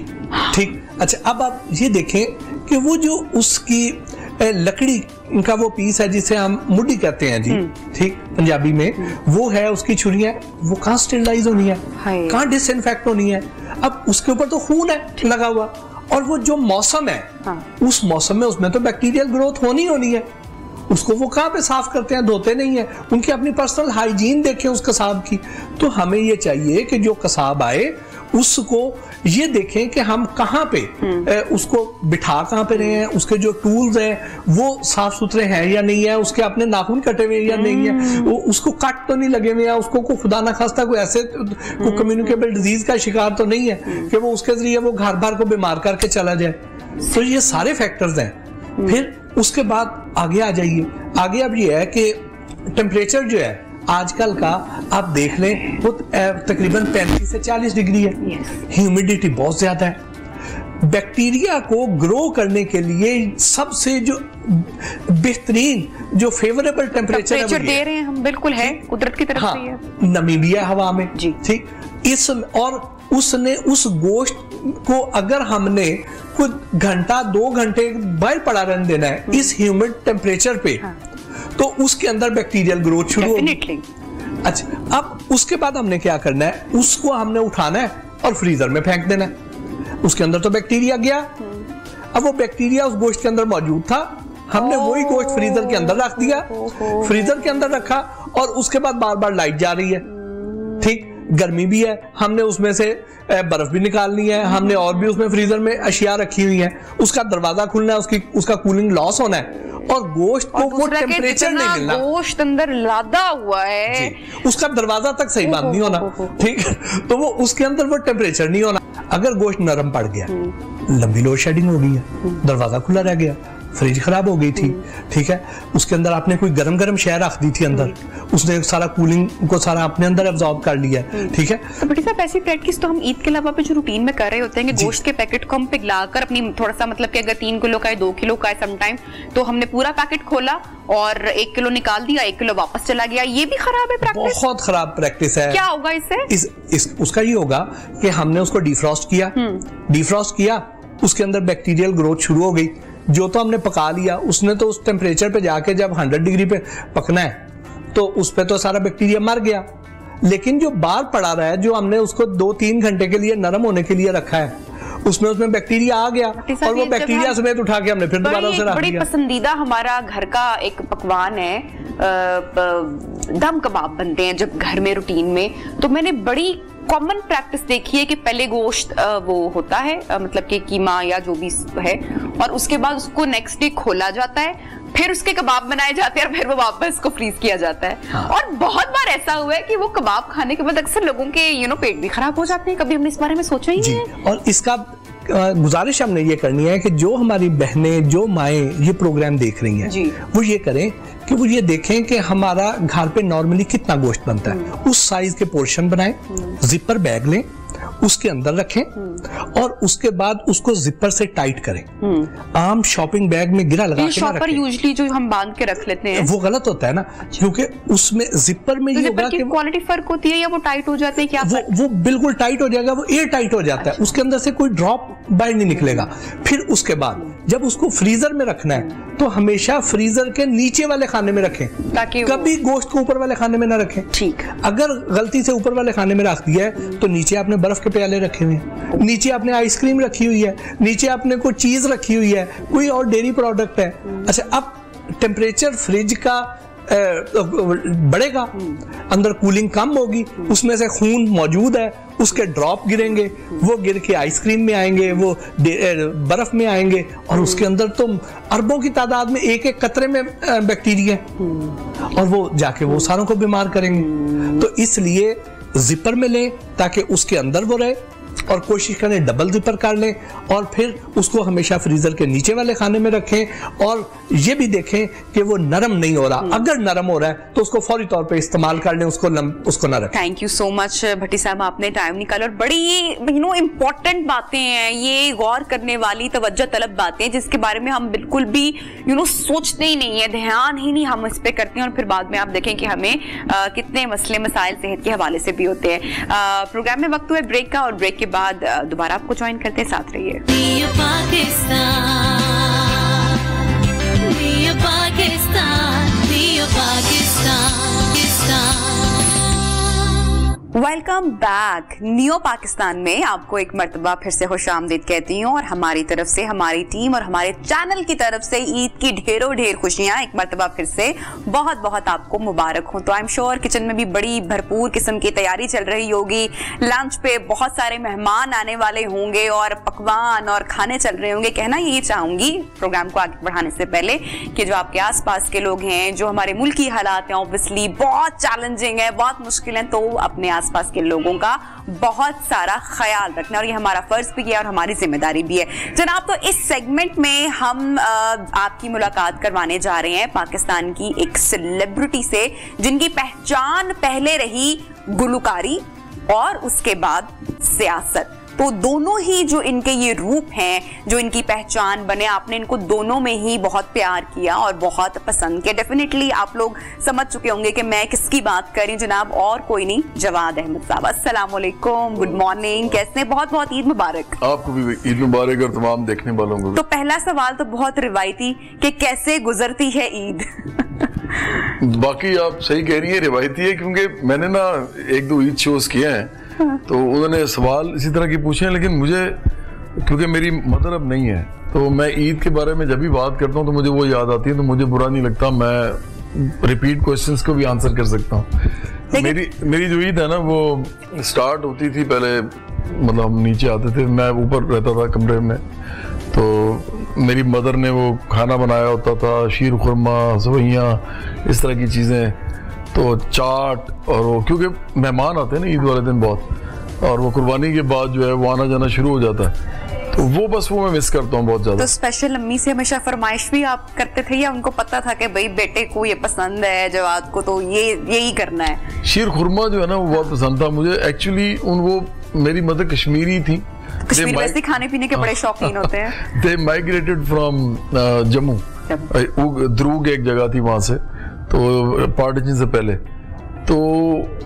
ठीक, अच्छा, अब आप ये देखें कि वो जो उसकी लकड़ी का वो पीस है जिसे हम मुड्डी कहते हैं जी, ठीक, पंजाबी में, वो है उसकी छुरियां, वो कहाँ स्टेरिलाइज होनी है, कहाँ डिसइंफेक्ट होनी है। अब उसके ऊपर तो खून है लगा हुआ, और वो जो मौसम है, उस मौसम में उसमें तो बैक्टीरियल ग्रोथ होनी है, उसको वो कहाँ पे साफ करते हैं, धोते नहीं है। उनकी अपनी पर्सनल हाइजीन देखें उस कसाब की। तो हमें ये चाहिए कि जो कसाब आए उसको ये देखें कि हम कहाँ पे उसको बिठा कहाँ पे रहे हैं, उसके जो टूल्स हैं वो साफ सुथरे हैं या नहीं है, उसके अपने नाखून कटे हुए या नहीं है, वो उसको कट तो नहीं लगे हुए, उसको को खुदा ना खास्ता कोई ऐसे कोई कम्युनिकेबल डिजीज का शिकार तो नहीं है कि वो उसके जरिए वो घर भर को बीमार करके चला जाए। तो ये सारे फैक्टर्स हैं। फिर उसके बाद आगे आ जाइए, आगे अब ये है कि टेम्परेचर जो है आजकल का आप देख लें वो तकरीबन 35 से 40 डिग्री है, ह्यूमिडिटी बहुत ज्यादा है। बैक्टीरिया को ग्रो करने के लिए सबसे जो बेहतरीन जो फेवरेबल टेम्परेचर दे रहे हैं हम, बिल्कुल है, कुदरत की तरफ से है। नमी भी है हवा में, ठीक। इस और उसने उस गोश्त को अगर हमने कुछ घंटा 2 घंटे बाहर पड़ा रहने देना है इस ह्यूमिड टेम्परेचर पे, तो उसके अंदर बैक्टीरियल ग्रोथ शुरू होगी। अच्छा, अब उसके बाद हमने क्या करना है, उसको हमने उठाना है और फ्रीजर में फेंक देना है। उसके अंदर तो बैक्टीरिया गया, अब वो बैक्टीरिया उस गोश्त के अंदर मौजूद था, हमने वही गोश्त फ्रीजर के अंदर रख दिया, फ्रीजर के अंदर रखा और उसके बाद बार बार लाइट जा रही है, ठीक, गर्मी भी है, हमने उसमें से बर्फ भी निकालनी है, हमने और भी उसमें फ्रीजर में अशिया रखी हुई है, उसका दरवाजा खुलना है, उसका कूलिंग लॉस होना है और गोश्त को वो टेम्परेचर नहीं मिलना, गोश्त अंदर लादा हुआ है, उसका दरवाजा तक सही बंद नहीं होना, ठीक, तो वो उसके अंदर वो टेम्परेचर नहीं होना। अगर गोश्त नरम पड़ गया, लंबी लोड शेडिंग हो गई है, दरवाजा खुला रह गया, फ्रिज खराब हो गई थी, ठीक है, उसके अंदर आपने कोई गरम गरम शय रख दी थी अंदर, उसने सारा कूलिंग को सारा अपने अंदर एब्जॉर्ब कर लिया, ठीक है। तो बड़ी साहब ऐसी प्रैक्टिस तो हम ईद के अलावा पे जो रूटीन में कर रहे होते हैं कि गोश्त के पैकेट को हम पिघलाकर अपनी थोड़ा सा, मतलब कि अगर 3 किलो का है, 2 किलो का है समटाइम, तो हमने पूरा पैकेट खोला और 1 किलो निकाल दिया, 1 किलो वापस चला गया, ये भी खराब है प्रैक्टिस, बहुत खराब प्रैक्टिस है। क्या होगा इससे? उसका ये होगा कि हमने उसको डिफ्रॉस्ट किया, उसके अंदर बैक्टीरियल ग्रोथ शुरू हो गई, जो तो हमने पका लिया, उसने तो उस टेम्परेचर पे जाके जब 100 डिग्री पे पकना है तो उस पे तो सारा बैक्टीरिया मर गया, लेकिन जो बाहर पड़ा रहा है, जो हमने उसको 2-3 घंटे के लिए नरम होने के लिए रखा है, उसमें बैक्टीरिया आ गया और वो बैक्टीरिया समेत उठा के हमने फिर दोबारा उसे रख दिया। बड़ी पसंदीदा हमारा घर का एक पकवान है, दम कबाब बनते हैं जब घर में रूटीन में, तो मैंने बड़ी कॉमन प्रैक्टिस देखी है कि पहले गोश्त वो होता है, मतलब कि कीमा या जो भी है, और उसके बाद उसको नेक्स्ट डे खोला जाता है, फिर उसके कबाब बनाए जाते हैं और फिर वो वापस को फ्रीज किया जाता है। हाँ। और बहुत बार ऐसा हुआ है कि वो कबाब खाने के बाद अक्सर लोगों के पेट भी खराब हो जाते हैं, कभी हमने इस बारे में सोचा ही नहीं है। और इसका गुजारिश हमने ये करनी है कि जो हमारी बहनें, जो माएं ये प्रोग्राम देख रही हैं, वो ये करें कि वो ये देखें कि हमारा घर पे नॉर्मली कितना गोश्त बनता है, उस साइज के पोर्शन बनाएं, जिपर बैग लें, उसके अंदर रखें और उसके बाद उसको जिपर से टाइट करें। आम शॉपिंग बैग में गिरा लगा के ना रखें। यूजुअली जो हम बांध के रख लेते हैं वो गलत होता है ना, क्योंकि उसमें जिपर में ये होगा कि क्वालिटी फर्क होती है या वो टाइट हो जाते हैं, क्या वो बिल्कुल टाइट हो जाएगा, वो एयर टाइट हो जाता है, उसके अंदर से कोई ड्रॉप बाहर नहीं निकलेगा। फिर उसके बाद जब उसको फ्रीजर में रखना है तो हमेशा फ्रीजर के नीचे वाले खाने में रखें, ताकि कभी गोश्त को ऊपर वाले खाने में ना रखें। ठीक, अगर गलती से ऊपर वाले खाने में रख दिया है तो नीचे आपने बर्फ के प्याले रखे हुए हैं, नीचे आपने आइसक्रीम रखी हुई है, नीचे आपने कोई चीज रखी हुई है, कोई और डेयरी प्रोडक्ट है। अच्छा, अब टेम्परेचर फ्रिज का बढ़ेगा, अंदर कूलिंग कम होगी, उसमें से खून मौजूद है, उसके ड्रॉप गिरेंगे, वो गिर के आइसक्रीम में आएंगे, वो बर्फ में आएंगे और उसके अंदर तो अरबों की तादाद में एक कतरे में बैक्टीरिया और वो जाके वो सारों को बीमार करेंगे। तो इसलिए जिपर में लें ताकि उसके अंदर वो रहे, और कोशिश करें डबल जिपर कर लें, और फिर उसको हमेशा फ्रीजर के नीचे वाले खाने में रखें और ये भी देखें कि वो नरम नहीं हो रहा। अगर नरम हो रहा है तो उसको फौरी तौर पे इस्तेमाल कर लें, उसको ना रखें। थैंक यू सो मच भट्टी साहब, आपने टाइम निकाला और बड़ी इंपॉर्टेंट बातें हैं ये, गौर करने वाली, तवज्जो तलब बातें जिसके बारे में हम बिल्कुल भी सोचते ही नहीं है, ध्यान ही नहीं हम इस पे करते हैं, और फिर बाद में आप देखें कि हमें कितने मसले मसाइल सेहत के हवाले से भी होते हैं। प्रोग्राम में वक्त हुआ है ब्रेक का, और ब्रेक के बाद दोबारा आपको ज्वाइन करते हैं, साथ रहिए। Welcome back. नियो पाकिस्तान में आपको एक मर्तबा फिर से खुशामदीद कहती हूँ, और हमारी तरफ से, हमारी टीम और हमारे चैनल की तरफ से ईद की ढेरों ढेर खुशियां एक मर्तबा फिर से बहुत बहुत आपको मुबारक हो। तो आई एम श्योर किचन में भी बड़ी भरपूर किस्म की तैयारी चल रही होगी, लंच पे बहुत सारे मेहमान आने वाले होंगे और पकवान और खाने चल रहे होंगे। कहना ये चाहूंगी प्रोग्राम को आगे बढ़ाने से पहले कि जो आपके आस पास के लोग हैं, जो हमारे मुल्की हालात हैं ऑब्वियसली बहुत चैलेंजिंग है, बहुत मुश्किल है, तो अपने आसपास के लोगों का बहुत सारा ख्याल रखना, और ये हमारा फर्ज भी है और हमारी जिम्मेदारी भी है। जनाब, तो इस सेगमेंट में हम आपकी मुलाकात करवाने जा रहे हैं पाकिस्तान की एक सेलिब्रिटी से जिनकी पहचान पहले रही गुलकारी और उसके बाद सियासत। तो दोनों ही जो इनके ये रूप हैं, जो इनकी पहचान बने, आपने इनको दोनों में ही बहुत प्यार किया और बहुत पसंद किया। डेफिनेटली आप लोग समझ चुके होंगे कि मैं किसकी बात कर रही हूँ जनाब, और कोई नहीं, जवाद अहमद साहब। अस्सलाम वालेकुम, गुड मॉर्निंग, कैसे हैं? बहुत बहुत ईद मुबारक। आपको भी ईद मुबारक और तमाम देखने वालों को। तो पहला सवाल तो बहुत रिवायती कि कैसे गुजरती है ईद? बाकी आप सही कह रही है, रिवायती है, क्योंकि मैंने ना 1-2 ईद शोज किए हैं तो उन्होंने सवाल इसी तरह के पूछे हैं, लेकिन मुझे क्योंकि मेरी मदर अब नहीं है तो मैं ईद के बारे में जब भी बात करता हूँ तो मुझे वो याद आती है, तो मुझे बुरा नहीं लगता, मैं रिपीट क्वेश्चंस को भी आंसर कर सकता हूँ। मेरी जो ईद है ना वो स्टार्ट होती थी पहले, मतलब हम नीचे आते थे, मैं ऊपर रहता था कमरे में, तो मेरी मदर ने वो खाना बनाया होता था, शीर खुरमा, सवैयाँ, इस तरह की चीज़ें, तो चाट, और वो क्योंकि मेहमान आते हैं ना ईद वाले दिन बहुत, और वो कुर्बानी के बाद जो है वो आना जाना शुरू हो जाता है, तो वो बस वो मैं मिस करता हूँ बहुत ज्यादा। तो स्पेशल अम्मी से हमेशा फरमाइश भी आप करते थे या उनको पता था कि भाई बेटे को ये पसंद है, जवाद को तो ये यही करना है? शीर खुरमा जो है ना वो बहुत पसंद था मुझे एक्चुअली। वो मेरी मदर कश्मीरी थी, कश्मीर वैसे खाने पीने के बड़े शौकीन होते हैं। दे माइग्रेटेड फ्रॉम जम्मू, द्रूग एक जगह थी वहां से, तो पार्टीशन से पहले, तो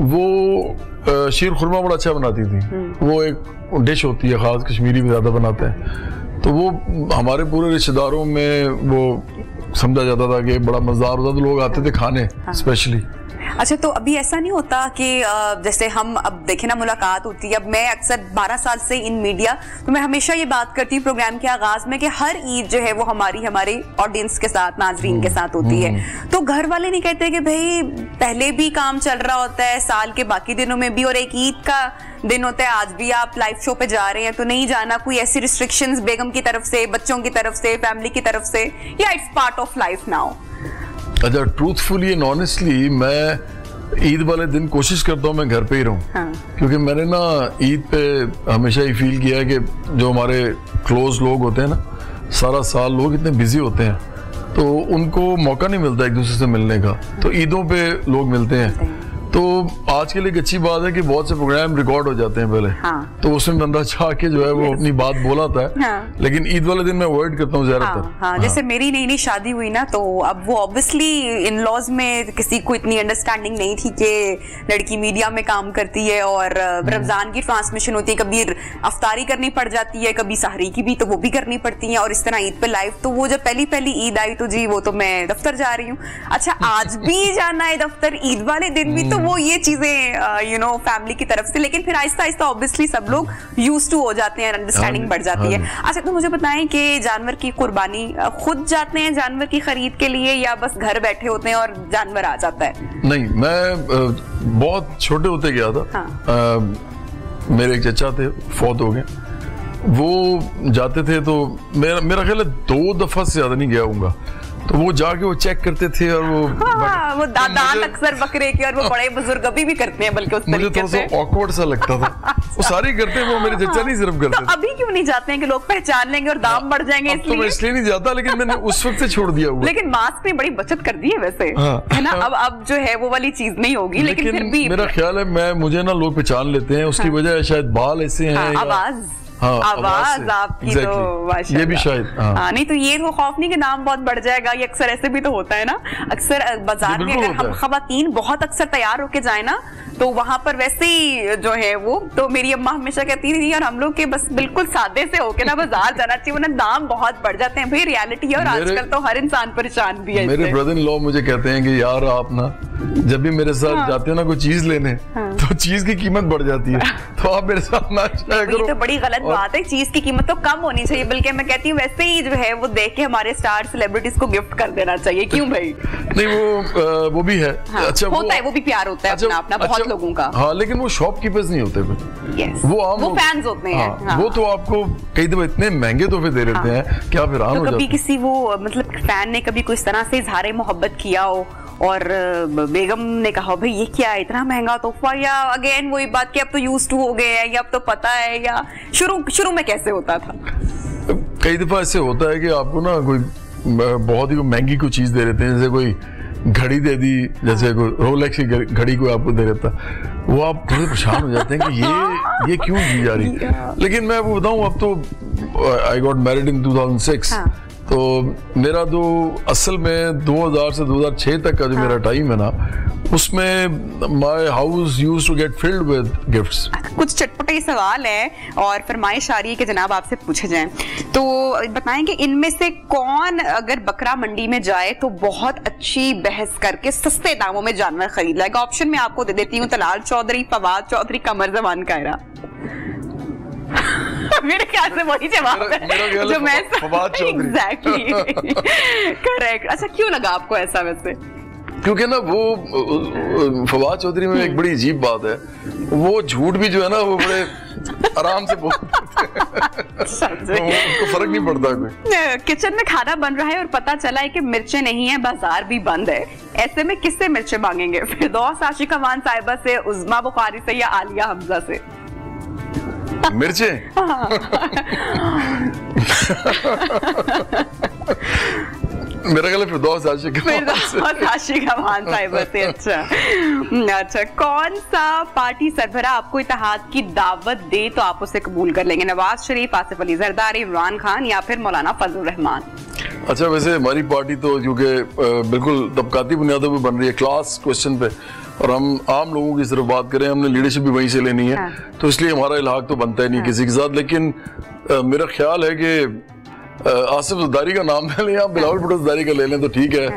वो शीर खुरमा बड़ा अच्छा बनाती थी। वो एक डिश होती है खास, कश्मीरी भी ज्यादा बनाते हैं, तो वो हमारे पूरे रिश्तेदारों में वो समझा जाता था कि बड़ा मजेदार होता, तो लोग आते थे खाने स्पेशली। अच्छा, तो अभी ऐसा नहीं होता कि जैसे हम अब देखें ना, मुलाकात होती है, अब मैं अक्सर 12 साल से इन मीडिया, तो मैं हमेशा ये बात करती हूँ प्रोग्राम के आगाज में कि हर ईद जो है वो हमारे ऑडियंस के साथ, नाजरीन के साथ होती है, तो घर वाले नहीं कहते कि भाई पहले भी काम चल रहा होता है, साल के बाकी दिनों में भी, और एक ईद का दिन होता है, आज भी आप लाइव शो पे जा रहे हैं तो नहीं जाना, कोई ऐसी रिस्ट्रिक्शंस बेगम की तरफ से, बच्चों की तरफ से, फैमिली की तरफ से, या it's part of life now? अच्छा, ट्रूथफुली एंड ऑनेस्टली मैं ईद वाले दिन कोशिश करता हूँ मैं घर पे ही रहूँ। हाँ। क्योंकि मैंने ना ईद पे हमेशा ही फील किया है कि जो हमारे क्लोज लोग होते हैं ना, सारा साल लोग इतने बिजी होते हैं तो उनको मौका नहीं मिलता एक दूसरे से मिलने का, तो ईदों पे लोग मिलते हैं। तो आज के लिए एक अच्छी बात है कि बहुत से प्रोग्राम रिकॉर्ड हो जाते हैं पहले। हाँ। तो उसमें बंदा चाह के जो है वो अपनी बात बोलाता है। हाँ। लेकिन ईद वाले दिन मैं अवॉइड करता हूँ ज्यादातर। हाँ। हाँ। जैसे मेरी नई शादी हुई ना, तो अब वो ऑब्वियसली इन लॉज में किसी को इतनी अंडरस्टैंडिंग नहीं थी कि लड़की मीडिया में काम करती है और रमजान की ट्रांसमिशन होती है, कभी अफ्तारी करनी पड़ जाती है, कभी सहरी की भी, तो वो भी करनी पड़ती है, और इस तरह ईद पे लाइव। तो वो जब पहली ईद आई तो जी वो तो मैं दफ्तर जा रही हूँ। अच्छा, आज भी जाना है दफ्तर, ईद वाले दिन भी, तो वो ये चीजें फैमिली की तरफ से, लेकिन फिर आहिस्ता आहिस्ता ऑब्वियसली सब लोग यूज्ड टू हो जाते हैं, अंडरस्टैंडिंग बढ़ जाती है। अच्छा, तो मुझे बताएं कि जानवर की कुर्बानी खुद जाते हैं जानवर की खरीद के लिए, या बस घर बैठे होते हैं और जानवर आ जाता है? नहीं, मैं बहुत छोटे होते गया था। हाँ। मेरे एक चचा थे, फौत हो गए, वो जाते थे, तो मेरा ख्याल है 2 दफा से ज्यादा नहीं गया होऊंगा, तो वो जाके वो चेक करते थे, और वो दांत अक्सर बकरे के, और वो बड़े बुजुर्ग अभी भी करते हैं, बल्कि उस मुझे थोड़ा सा ऑकवर्ड सा लगता था। वो सारे करते हैं, वो मेरे चचा नहीं सिर्फ करते। तो अभी क्यों नहीं जाते हैं कि लोग पहचान लेंगे और दाम बढ़ जाएंगे इसलिए? तो मैं इसलिए नहीं जाता, लेकिन मैंने उस वक्त से छोड़ दिया हुआ। लेकिन मास्क में बड़ी बचत कर दी है वैसे, है ना? अब जो है वो वाली चीज नहीं होगी, लेकिन फिर भी मेरा ख्याल है मुझे ना लोग पहचान लेते हैं, उसकी वजह शायद बाल ऐसे हैं, आवाज आपकी exactly. तो ये भी शायद नहीं, तो ये तो खौफ नहीं कि दाम बहुत बढ़ जाएगा, ये अक्सर ऐसे भी तो होता है ना, अक्सर बाजार में अगर हम खवातीन बहुत अक्सर तैयार होके जाए ना, तो वहां पर वैसे ही जो है वो, तो मेरी अम्मा हमेशा कहती थी यार हम लोग के बस बिल्कुल सादे से होके ना बाजार जाना चाहिए, वरना दाम बहुत बढ़ जाते हैं। भाई रियलिटी है, और आजकल तो हर इंसान परेशान भी है। मेरे ब्रदर इन लॉ मुझे कहते हैं कि यार आप ना जब भी मेरे साथ जाते हो ना कोई चीज लेने, तो चीज की कीमत बढ़ जाती है, तो आप मेरे साथ ना करो। तो बड़ी गलत बात है, चीज की कीमत तो कम होनी चाहिए, बल्कि मैं कहती हूँ वैसे ही जो है वो देख के हमारे स्टार सेलिब्रिटीज को गिफ्ट कर देना चाहिए। क्यों भाई? नहीं, वो भी है। अच्छा, होता है, वो भी प्यार होता है अपना बहुत लोगों का। हाँ, लेकिन वो शॉपकीपर्स नहीं होते, वो फैंस होते हैं। वो तो आपको कई दफा इतने महंगे तोहफे दे देते हैं कि आप हैरान हो जाते हैं। कभी किसी वो मतलब फैन ने कभी कुछ तरह से इजहार मोहब्बत किया हो और बेगम ने कहा भाई ये क्या है इतना महंगा तोहफा, या अगेन वही बात कि अब तो यूज्ड टू हो गए हैं, या अब तो पता है, या शुरू में कैसे होता था? कई दफा ऐसे होता है कि आपको ना कोई बहुत ही महंगी कोई चीज दे देते हैं, जैसे कोई घड़ी दे दी, जैसे कोई रोलेक्स की घड़ी को आपको दे देता, वो आप थोड़े परेशान हो जाते हैं कि ये क्यों की जा रही। लेकिन मैं वो बताऊं, अब तो आई गॉट मैरिड इन 2006, तो मेरा जो असल में 2000 से 2006 तक का जो मेरा टाइम है ना, उसमें my house used to get filled with gifts. कुछ चटपटे सवाल है और फरमाइश आ रही है कि जनाब आपसे पूछे जाएं, तो बताएंगे इनमें से कौन अगर बकरा मंडी में जाए तो बहुत अच्छी बहस करके सस्ते दामों में जानवर खरीद लाएगा। ऑप्शन में आपको दे देती हूँ, तलाल चौधरी, फवाद चौधरी, कमर जमान कायरा। मेरे ख्याल से वही जवाब है जो मैं एग्जैक्टली करेक्ट। अच्छा, क्यों लगा आपको ऐसा? वैसे क्योंकि ना वो फवाद चौधरी में एक बड़ी अजीब बात है, वो झूठ भी जो है ना वो बड़े आराम से बोलते हैं, उनको फर्क नहीं पड़ता कोई। किचन में खाना बन रहा है और पता चला है कि मिर्चें नहीं है, बाजार भी बंद है, ऐसे में किससे मिर्चें मांगेंगे? फिरदौस आशिका मान साहिबा से, उज़मा बुखारी से, या आलिया हमजा से? मिर्चें? मेरा ख्याल फिरदौस आशिका मान साहिबा से। अच्छा, कौन सा पार्टी सरबराह आपको इत्तेहाद की दावत दे तो आप उसे कबूल कर लेंगे? नवाज शरीफ, आसिफ अली जरदारी, इमरान खान, या फिर मौलाना फजल रहमान? अच्छा, वैसे हमारी पार्टी तो क्योंकि बिल्कुल तबकाती बुनियादों पे बन रही है, क्लास क्वेश्चन पे, और हम आम लोगों की सिर्फ बात करें, हमने लीडरशिप भी वहीं से लेनी है, तो इसलिए हमारा इलाहाक तो बनता ही नहीं किसी के साथ। लेकिन मेरा ख्याल है कि आसिफ जरदारी का नाम ले लें या बिलावल भुट्टो जरदारी का ले लें तो ठीक है।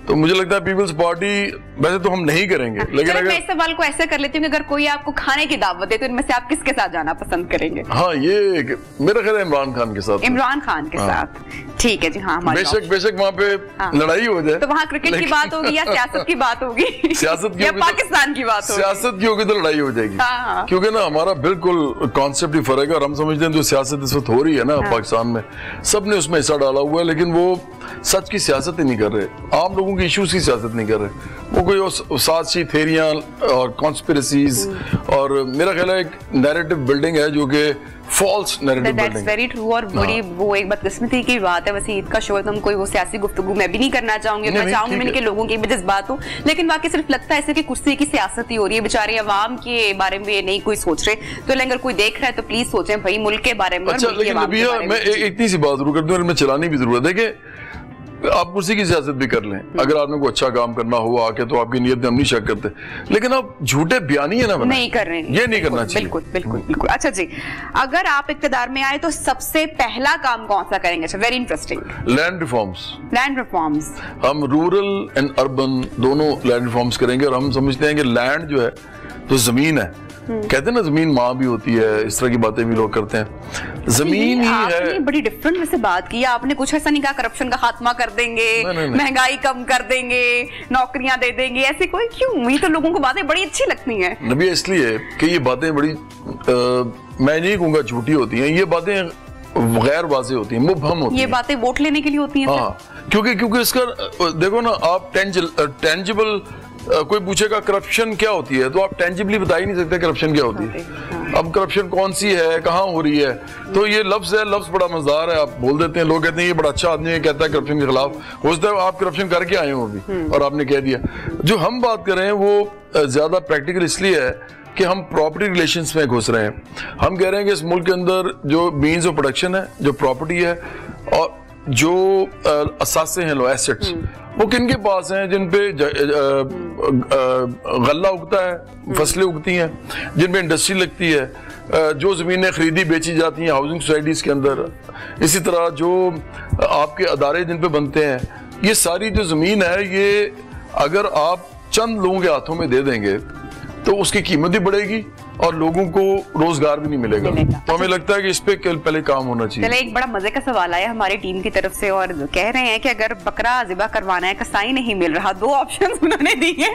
तो मुझे लगता है पीपल्स पार्टी वैसे तो हम नहीं करेंगे, लेकिन अगर मैं इस सवाल को ऐसे कर लेती हूँ कि अगर कोई आपको खाने की दावत दे तो इनमें से आप किसके साथ जाना पसंद करेंगे? हाँ, ये मेरा ख्याल है इमरान खान के साथ। इमरान खान के साथ, ठीक है जी। हाँ, बेशक वहाँ पे लड़ाई हो जाए तो वहाँ क्रिकेट की बात होगी या सियासत की बात होगी? सियासत की, या पाकिस्तान की बात होगी? सियासत की होगी तो लड़ाई हो जाएगी, क्योंकि ना हमारा बिल्कुल कॉन्सेप्ट ही फर्क है। और हम समझते हैं जो सियासत इस वक्त हो रही है ना पाकिस्तान में, सबने उसमें हिस्सा डाला हुआ है, लेकिन वो सच की सियासत ही नहीं कर रहे, आम लोगों की इश्यूज की सियासत नहीं कर रहे, वो कोई साजिशी थेरियां और कॉन्स्पिरेसीज, और मेरा ख्याल है एक नैरेटिव बिल्डिंग है जो कि false narrative building. That's very true. और बड़ी वो एक बदकिस्मती की बात है। वैसे ईद का शो है तो हम कोई वो सियासी गुफ्तगू मैं भी नहीं करना चाहूंगी, मैं चाहूंगी मैंने के लोगों की भी जज्बात हो, लेकिन वाकई सिर्फ लगता है ऐसे कि कुर्सी की सियासत ही हो रही है, बेचारे अवाम के बारे में नहीं कोई सोच रहे। तो अगर कोई देख रहा है तो प्लीज सोचें भाई मुल्क के बारे में। अच्छा, लेकिन नबिया मैं इतनी सी बात जरूर कर दूं, मैं चलानी भी जरूरत है कि आप कुर्सी की सियासत भी कर लें, अगर आपने कोई अच्छा काम करना हुआ आके तो आपकी नीयत में हम नहीं शक करते, लेकिन आप झूठे बयानी है ना नहीं कर रहे हैं, ये नहीं करना चाहिए। बिल्कुल बिल्कुल बिल्कुल। अच्छा जी, अगर आप इक़्तिदार में आए तो सबसे पहला काम कौन सा करेंगे? अच्छा, very interesting. Land reforms. Land reforms, हम रूरल एंड अर्बन दोनों लैंड रिफॉर्म्स करेंगे, और हम समझते हैं कि लैंड जो है तो जमीन है, कहते हैं ना जमीन माँ भी होती है, इस तरह की बातें भी लोग करते हैं, जमीन ही है। बड़ी डिफरेंट वैसे बात की आपने, कुछ ऐसा नहीं कहा करप्शन का खात्मा कर देंगे, महंगाई कम कर देंगे, नौकरियां दे देंगे, ऐसे कोई क्यों? ये तो लोगों को बातें बड़ी अच्छी लगती हैं नबी, इसलिए कि ये बातें बड़ी मैं नहीं कहूँगा झूठी होती हैं, ये बातें गैर वाज़ेह होती हैं, मुबहम होती हैं। ये बातें वोट लेने के लिए होती हैं। हाँ, क्योंकि इसका देखो ना, आप टेंजिबल कोई पूछेगा करप्शन क्या होती है तो आप टेंजिबली बता ही नहीं सकते करप्शन क्या होती है। अब करप्शन कौन सी है, कहाँ हो रही है, तो ये लफ्ज है, लफ्ज बड़ा मजेदार है, आप बोल देते हैं, लोग कहते हैं ये बड़ा अच्छा आदमी है, कहता है करप्शन के खिलाफ, हो सकता है आप करप्शन करके आए हो अभी और आपने कह दिया। जो हम बात कर रहे हैं वो ज्यादा प्रैक्टिकल इसलिए है कि हम प्रॉपर्टी रिलेशंस में घुस रहे हैं। हम कह रहे हैं कि इस मुल्क के अंदर जो मीन्स ऑफ प्रोडक्शन है, जो प्रॉपर्टी है, और जो असासे हैं, लो एसेट्स, वो किन के पास हैं? जिन पे गल्ला उगता है, फसलें उगती हैं, जिन पे इंडस्ट्री लगती है, जो ज़मीनें खरीदी बेची जाती हैं हाउसिंग सोसाइटीज़ के अंदर, इसी तरह जो आपके अदारे जिन पे बनते हैं, ये सारी जो ज़मीन है, ये अगर आप चंद लोगों के हाथों में दे देंगे तो उसकी कीमत भी बढ़ेगी और लोगों को रोजगार भी नहीं मिलेगा। तो हमें लगता है कि इस पे पहले काम होना चाहिए। चले, एक बड़ा मजे का सवाल आया हमारी टीम की तरफ से, और कह रहे हैं कि अगर बकरा ज़िबा करवाना है, कसाई नहीं मिल रहा, दो ऑप्शंस उन्होंने दिए,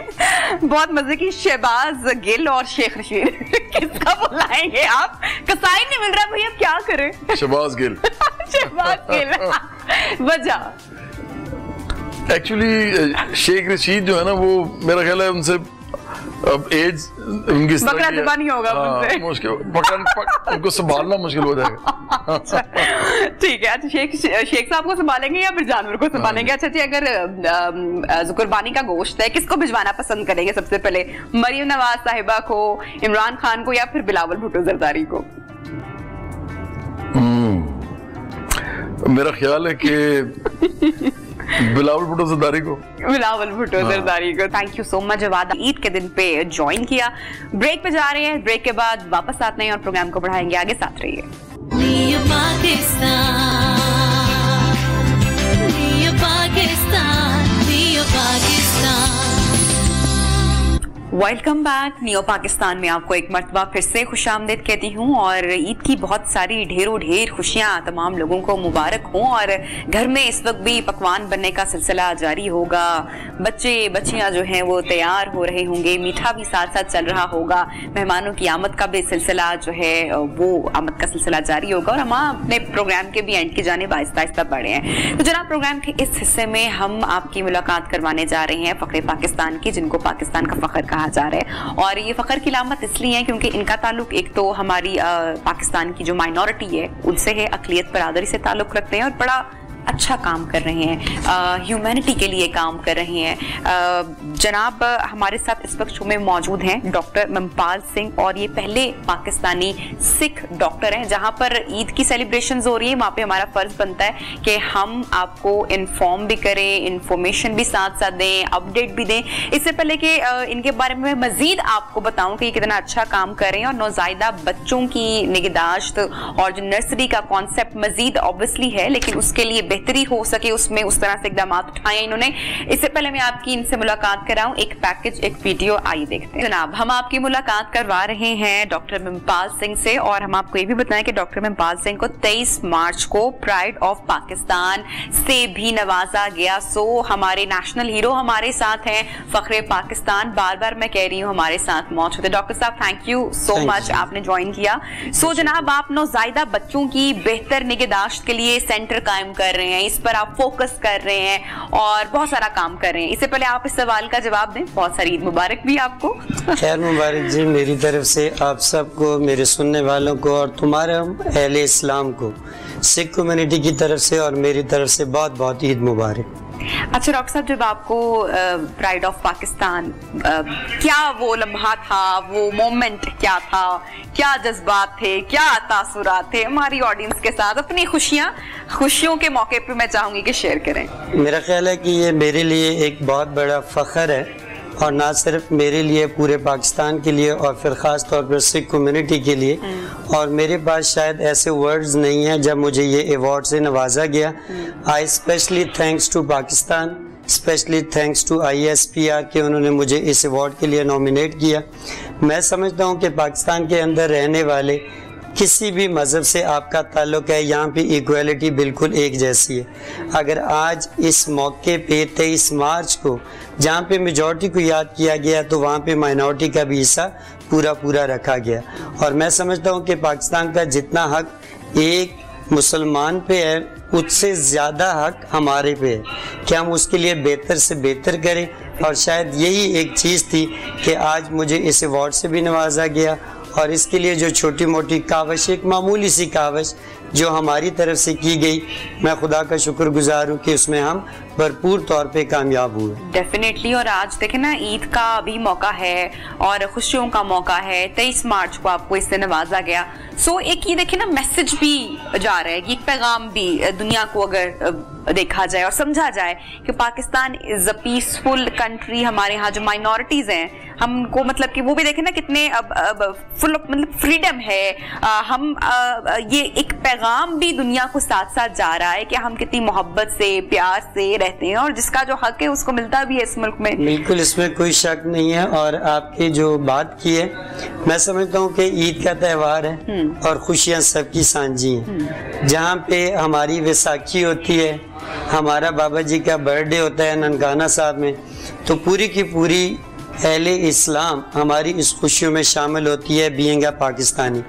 बहुत मजे की। शहबाज गिल और शेख रशीद, किसका बुलाएंगे आप? कसाई नहीं मिल रहा भैया, क्या करें? शहबाज गिल। शहबाज गिल, वजह एक्चुअली शेख रशीद जो है ना, वो मेरा ख्याल है उनसे अब एज उनकी बकरा ज़िबा नहीं होगा, मुश्किल, उनको संभालना मुश्किल हो जाएगा। ठीक है। अच्छा, शेख साहब को संभालेंगे या फिर जानवर को संभालेंगे? अच्छा जी, अगर कुर्बानी का गोश्त है, किसको भिजवाना पसंद करेंगे सबसे पहले? मरियम नवाज साहिबा को, इमरान खान को, या फिर बिलावल भुट्टो जरदारी को? मेरा ख्याल है कि बिलावल भुट्टो जरदारी को। बिलावल भुट्टो जरदारी को। Thank you so much Jawad, Eid के दिन पे ज्वाइन किया। ब्रेक पे जा रहे हैं, ब्रेक के बाद वापस आते हैं और प्रोग्राम को बढ़ाएंगे आगे। साथ रहिए। Welcome back. नियो पाकिस्तान में आपको एक मर्तबा फिर से खुशामदीद कहती हूँ और ईद की बहुत सारी ढेरों ढेर खुशियाँ तमाम लोगों को मुबारक हों। और घर में इस वक्त भी पकवान बनने का सिलसिला जारी होगा, बच्चे बच्चियाँ जो हैं वो तैयार हो रहे होंगे, मीठा भी साथ साथ चल रहा होगा, मेहमानों की आमद का भी सिलसिला जो है वो आमद का सिलसिला जारी होगा। और हम अपने प्रोग्राम के भी एंड की जानिब आहिस्ता आहिस्ता बढ़े हैं। तो जनाब, प्रोग्राम के इस हिस्से में हम आपकी मुलाकात करवाने जा रहे हैं फखरे पाकिस्तान की, जिनको पाकिस्तान का फखर कहा जा रहा है। और ये फखर की लामत इसलिए है क्योंकि इनका ताल्लुक एक तो हमारी पाकिस्तान की जो माइनॉरिटी है उनसे है, अकलियत बरादरी से ताल्लुक रखते हैं और बड़ा अच्छा काम कर रहे हैं, ह्यूमैनिटी के लिए काम कर रहे हैं। जनाब हमारे साथ इस वक्त शो में मौजूद हैं डॉक्टर ममपाल सिंह, और ये पहले पाकिस्तानी सिख डॉक्टर हैं। जहां पर ईद की सेलिब्रेशंस हो रही है, वहां पे हमारा फर्ज बनता है कि हम आपको इन्फॉर्म भी करें, इंफॉर्मेशन भी साथ साथ दें, अपडेट भी दें। इससे पहले कि इनके बारे में मजीद आपको बताऊं कि ये कितना अच्छा काम कर रहे हैं। और नौज़ायदा बच्चों की निगहदाश्त और जो नर्सरी का कॉन्सेप्ट मजीद ऑब्वियसली है, लेकिन उसके लिए बेहतरी हो सके उसमें उस तरह से इकदाम उठाए इन्होंने। इससे पहले मैं आपकी इनसे मुलाकात कराऊं, एक पैकेज, एक वीडियो, आइए देखते हैं। जनाब, हम आपकी मुलाकात करवा रहे हैं डॉक्टर ममपाल सिंह से, और हम आपको ये भी बताएं कि डॉक्टर ममपाल सिंह को 23 मार्च को प्राइड ऑफ पाकिस्तान से भी नवाजा गया। सो हमारे नेशनल हीरो हमारे साथ हैं, फखरे पाकिस्तान, बार बार मैं कह रही हूँ, हमारे साथ मौजूद है। डॉक्टर साहब, थैंक यू सो मच, आपने ज्वाइन किया। सो जनाब, आप नौज़ायदा बच्चों की बेहतर निगहदाश्त के लिए सेंटर कायम कर रहे हैं, इस पर आप फोकस कर रहे हैं और बहुत सारा काम कर रहे हैं। इससे पहले आप इस सवाल का जवाब दें, बहुत सारी ईद मुबारक भी आपको। खैर मुबारक जी, मेरी तरफ से आप सबको, मेरे सुनने वालों को और तुम्हारे अहले इस्लाम को, सिख कम्युनिटी की तरफ से और मेरी तरफ से बहुत बहुत ईद मुबारक। अच्छा डॉक्टर साहब, जब आपको प्राइड ऑफ पाकिस्तान, क्या वो लम्हा था, वो मोमेंट क्या था, क्या जज्बात थे, क्या तासुरात थे, हमारी ऑडियंस के साथ अपनी खुशियों के मौके पे मैं चाहूंगी कि शेयर करें। मेरा ख्याल है कि ये मेरे लिए एक बहुत बड़ा फख्र है, और ना सिर्फ मेरे लिए, पूरे पाकिस्तान के लिए, और फिर ख़ास तौर पर सिख कम्युनिटी के लिए। और मेरे पास शायद ऐसे वर्ड्स नहीं हैं जब मुझे ये अवार्ड से नवाजा गया। I specially thanks to Pakistan, specially thanks to ISPR कि उन्होंने मुझे इस अवार्ड के लिए नॉमिनेट किया। मैं समझता हूँ कि पाकिस्तान के अंदर रहने वाले किसी भी मज़हब से आपका ताल्लुक़ है, यहाँ पे इक्वालिटी बिल्कुल एक जैसी है। अगर आज इस मौके पे 23 मार्च को जहाँ पे मेजॉरिटी को याद किया गया, तो वहाँ पे माइनॉरिटी का भी हिस्सा पूरा पूरा रखा गया। और मैं समझता हूँ कि पाकिस्तान का जितना हक एक मुसलमान पे है, उससे ज़्यादा हक हमारे पे है कि हम उसके लिए बेहतर से बेहतर करें। और शायद यही एक चीज़ थी कि आज मुझे इस अवार्ड से भी नवाजा गया। और इसके लिए जो छोटी मोटी काविश, एक मामूली सी काविश जो हमारी तरफ से की गई, मैं खुदा का शुक्रगुजार हूँ कि उसमें हम भरपूर तौर पे कामयाब हुए। डेफिनेटली। और आज देखें ना, ईद का भी मौका है और खुशियों का मौका है। 23 मार्च को आपको इससे नवाजा गया। सो एक ये देखें ना, मैसेज भी जा रहा है, एक पैगाम भी दुनिया को अगर देखा जाए और समझा जाए कि Pakistan is a peaceful country. हमारे यहाँ जो माइनॉरिटीज हैं, हमको मतलब कि वो भी देखें ना कितने अब फुल मतलब फ्रीडम है। ये एक पैगाम भी दुनिया को साथ साथ जा रहा है कि हम कितनी मोहब्बत से, प्यार से रहते हैं, और जिसका जो हक है उसको मिलता भी है इस मुल्क में। बिल्कुल, इसमें कोई शक नहीं है। और आपकी जो बात की है, मैं समझता हूँ कि ईद का त्यौहार है और खुशियाँ सबकी सांझी हैं। जहाँ पे हमारी वैसाखी होती है, हमारा बाबा जी का बर्थडे होता है ननकाना साहब में, तो पूरी की पूरी अहले इस्लाम हमारी इस खुशियों में शामिल होती है, बीइंग अ पाकिस्तानी।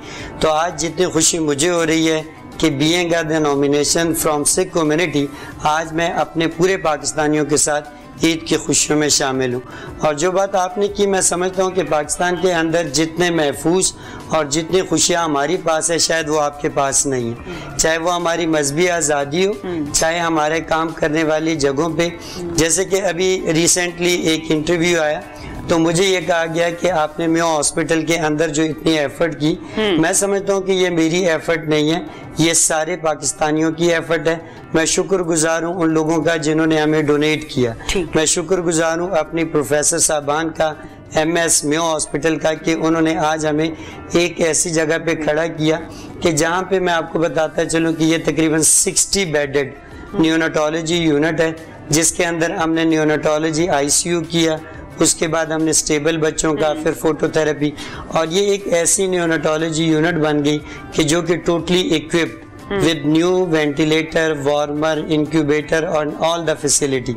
तो आज जितनी खुशी मुझे हो रही है कि being a the nomination from Sikh community, आज मैं अपने पूरे पाकिस्तानियों के साथ ईद की खुशियों में शामिल हूँ। और जो बात आपने की, मैं समझता हूँ कि पाकिस्तान के अंदर जितने महफूज और जितनी खुशियाँ हमारी पास है शायद वो आपके पास नहीं है, चाहे वो हमारी मजहबी आज़ादी हो, चाहे हमारे काम करने वाली जगहों पे। जैसे कि अभी रिसेंटली एक इंटरव्यू आया तो मुझे ये कहा गया कि आपने मेयो हॉस्पिटल के अंदर जो इतनी एफर्ट की, मैं समझता हूँ कि ये मेरी एफर्ट नहीं है, ये सारे पाकिस्तानियों की एफर्ट है। मैं शुक्रगुजार हूँ उन लोगों का जिन्होंने हमें डोनेट किया। मैं शुक्रगुजार हूँ अपनी प्रोफेसर साहबान का, MS मेयो हॉस्पिटल का, कि उन्होंने आज हमें एक ऐसी जगह पे खड़ा किया कि जहाँ पे मैं आपको बताता चलूँ कि ये तकरीबन 60 बेडेड न्यूनेटोलॉजी यूनिट है, जिसके अंदर हमने न्यूनेटोलॉजी ICU किया, उसके बाद हमने स्टेबल बच्चों का, फिर फोटोथेरेपी, और ये एक ऐसी न्यूनेटोलॉजी यूनिट बन गई कि जो कि totally equipped with new ventilator, warmer, incubator और ऑल द फैसिलिटी।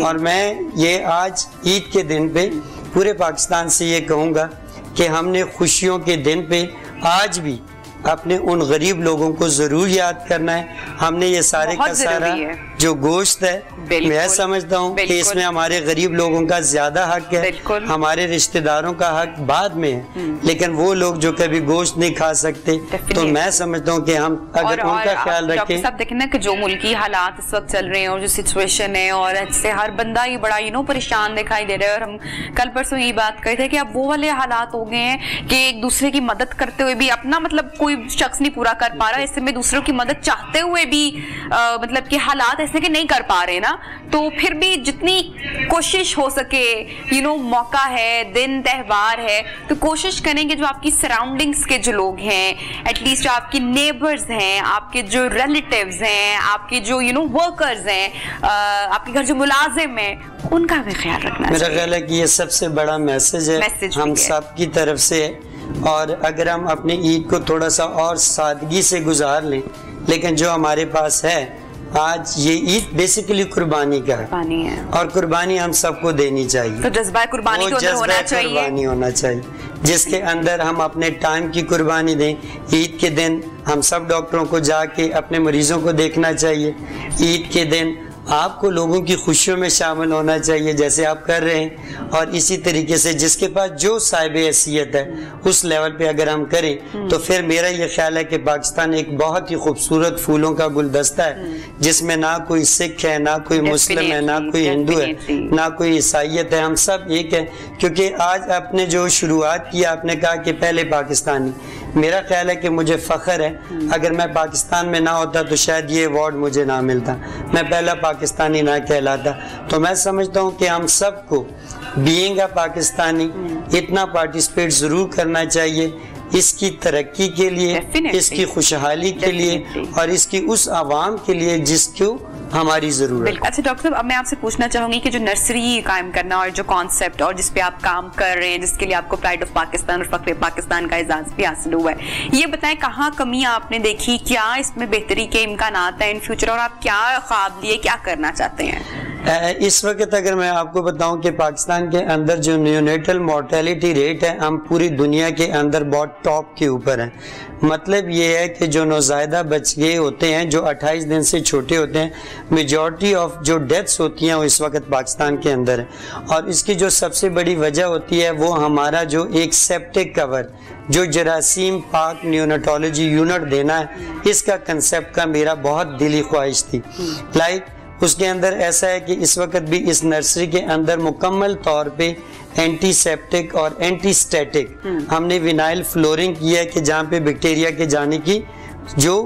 और मैं ये आज ईद के दिन पे पूरे पाकिस्तान से ये कहूँगा कि हमने खुशियों के दिन पे आज भी अपने उन गरीब लोगों को जरूर याद करना है। हमने ये सारे का सारा जो गोश्त है, मैं समझता हूँ कि इसमें हमारे गरीब लोगों का ज्यादा हक है, हमारे रिश्तेदारों का हक बाद में है, लेकिन वो लोग जो कभी गोश्त नहीं खा सकते, तो मैं समझता हूँ कि हम अगर उनका ख्याल रखें। सब देखें ना कि जो मुल्की हालात इस वक्त चल रहे हैं और जो सिचुएशन है, और इससे हर बंदा ही बड़ा परेशान दिखाई दे रहा है। और हम कल परसों यही बात कर रहे थे कि अब वो वाले हालात हो गए हैं कि एक दूसरे की मदद करते हुए भी अपना मतलब कोई शख्स नहीं पूरा कर पा रहा, इससे में दूसरों की मदद चाहते हुए भी मतलब कि हालात ऐसे कि नहीं कर पा रहे ना, तो फिर भी जितनी कोशिश हो सके, मौका है, दिन त्यौहार है, तो कोशिश करेंगे जो आपकी सराउंडिंग्स के जो लोग हैं, एटलीस्ट आपके नेबर्स हैं, आपके जो रिलेटिव्स हैं, आपके जो वर्कर्स हैं, आपके घर जो मुलाजिम हैं, उनका भी ख्याल रखना चाहिए। मेरा ख्याल है कि ये सबसे बड़ा मैसेज है हम सब की तरफ से। और अगर हम अपनी ईद को थोड़ा सा और सादगी से गुजार लें, लेकिन जो हमारे पास है आज, ये ईद बेसिकली कुर्बानी का है, और कुर्बानी हम सबको देनी चाहिए। तो जज्बा कुर्बानी के अंदर होना चाहिए, कुर्बानी होना चाहिए, जिसके अंदर हम अपने टाइम की कुर्बानी दें। ईद के दिन हम सब डॉक्टरों को जाके अपने मरीजों को देखना चाहिए। ईद के दिन आपको लोगों की खुशियों में शामिल होना चाहिए जैसे आप कर रहे हैं, और इसी तरीके से जिसके पास जो साहिब हैसियत है उस लेवल पे अगर हम करें तो फिर मेरा ये ख्याल है कि पाकिस्तान एक बहुत ही खूबसूरत फूलों का गुलदस्ता है, जिसमें ना कोई सिख है, ना कोई मुस्लिम है, ना कोई हिंदू है, ना कोई ईसाइयत है, हम सब एक है। क्योंकि आज आपने जो शुरुआत की, आपने कहा कि पहले पाकिस्तानी, मेरा ख्याल है कि मुझे फख्र है, अगर मैं पाकिस्तान में ना होता तो शायद ये अवार्ड मुझे ना मिलता, मैं पहला पाकिस्तानी ना कहलाता। तो मैं समझता हूँ कि हम सबको बीइंग अ पाकिस्तानी इतना पार्टिसिपेट जरूर करना चाहिए, इसकी तरक्की के लिए, इसकी खुशहाली के लिए, और इसकी उस आवाम के लिए जिसको हमारी जरूरत है। अच्छा डॉक्टर साहब, अब मैं आपसे पूछना चाहूंगी कि जो नर्सरी कायम करना और जो कॉन्सेप्ट और जिस पे आप काम कर रहे हैं, जिसके लिए आपको प्राइड ऑफ पाकिस्तान और फख्र पाकिस्तान का एजाज भी हासिल हुआ है, ये बताएं कहाँ कमियां आपने देखी, क्या इसमें बेहतरी के इम्कानात हैं इन फ्यूचर, और आप क्या ख्वाब लिए, क्या करना चाहते हैं? इस वक्त अगर मैं आपको बताऊं कि पाकिस्तान के अंदर जो न्यूनेटल मोर्टेलिटी रेट है, हम पूरी दुनिया के अंदर बहुत टॉप के ऊपर है। मतलब ये है कि जो नौज़ायदा बच्चे होते हैं जो 28 दिन से छोटे होते हैं, मेजॉरिटी ऑफ जो डेथ्स होती हैं वो इस वक्त पाकिस्तान के अंदर है। और इसकी जो सबसे बड़ी वजह होती है वो हमारा जो एक सेप्टिक कवर, जो जरासीम पाक न्यूनेटोलॉजी यूनिट देना है, इसका कंसेप्ट का मेरा बहुत दिली ख्वाहिश थी। उसके अंदर ऐसा है कि इस वक्त भी इस नर्सरी के अंदर मुकम्मल तौर पे एंटीसेप्टिक और एंटीस्टैटिक हमने विनाइल फ्लोरिंग किया है कि जहाँ पे बैक्टीरिया के जाने की जो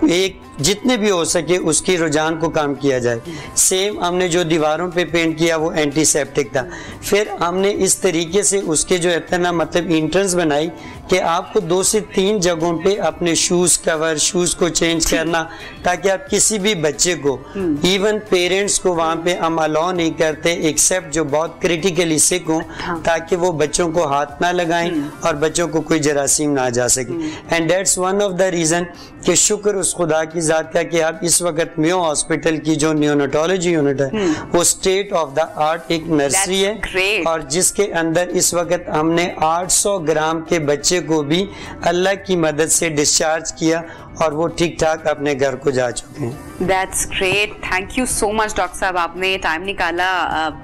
एक जितने भी हो सके उसकी रुझान को कम किया जाए। सेम हमने जो दीवारों पे पेंट किया वो एंटीसेप्टिक था। फिर हमने इस तरीके से उसके जो इतना मतलब एंट्रेंस बनाई कि आपको 2 से 3 जगहों पे अपने शूज कवर, शूज को चेंज करना, ताकि आप किसी भी बच्चे को, इवन पेरेंट्स को वहाँ पे हम अलाउ नहीं करते एक्सेप्ट जो बहुत क्रिटिकली सिक हो, ताकि वो बच्चों को हाथ ना लगाएं और बच्चों को कोई जरासीम ना जा सके। And that's one of the reason कि शुक्र उस खुदा की जात का कि आप इस वक्त मेयो हॉस्पिटल की जो न्यूनेटोलॉजी यूनिट है वो स्टेट ऑफ द आर्ट एक नर्सरी है, और जिसके अंदर इस वक्त हमने 800 ग्राम के बच्चे को भी अल्लाह की मदद से डिस्चार्ज किया, और वो ठीक ठाक अपने घर को जा चुके हैं। That's great. Thank you so much doctor साहब, आपने टाइम निकाला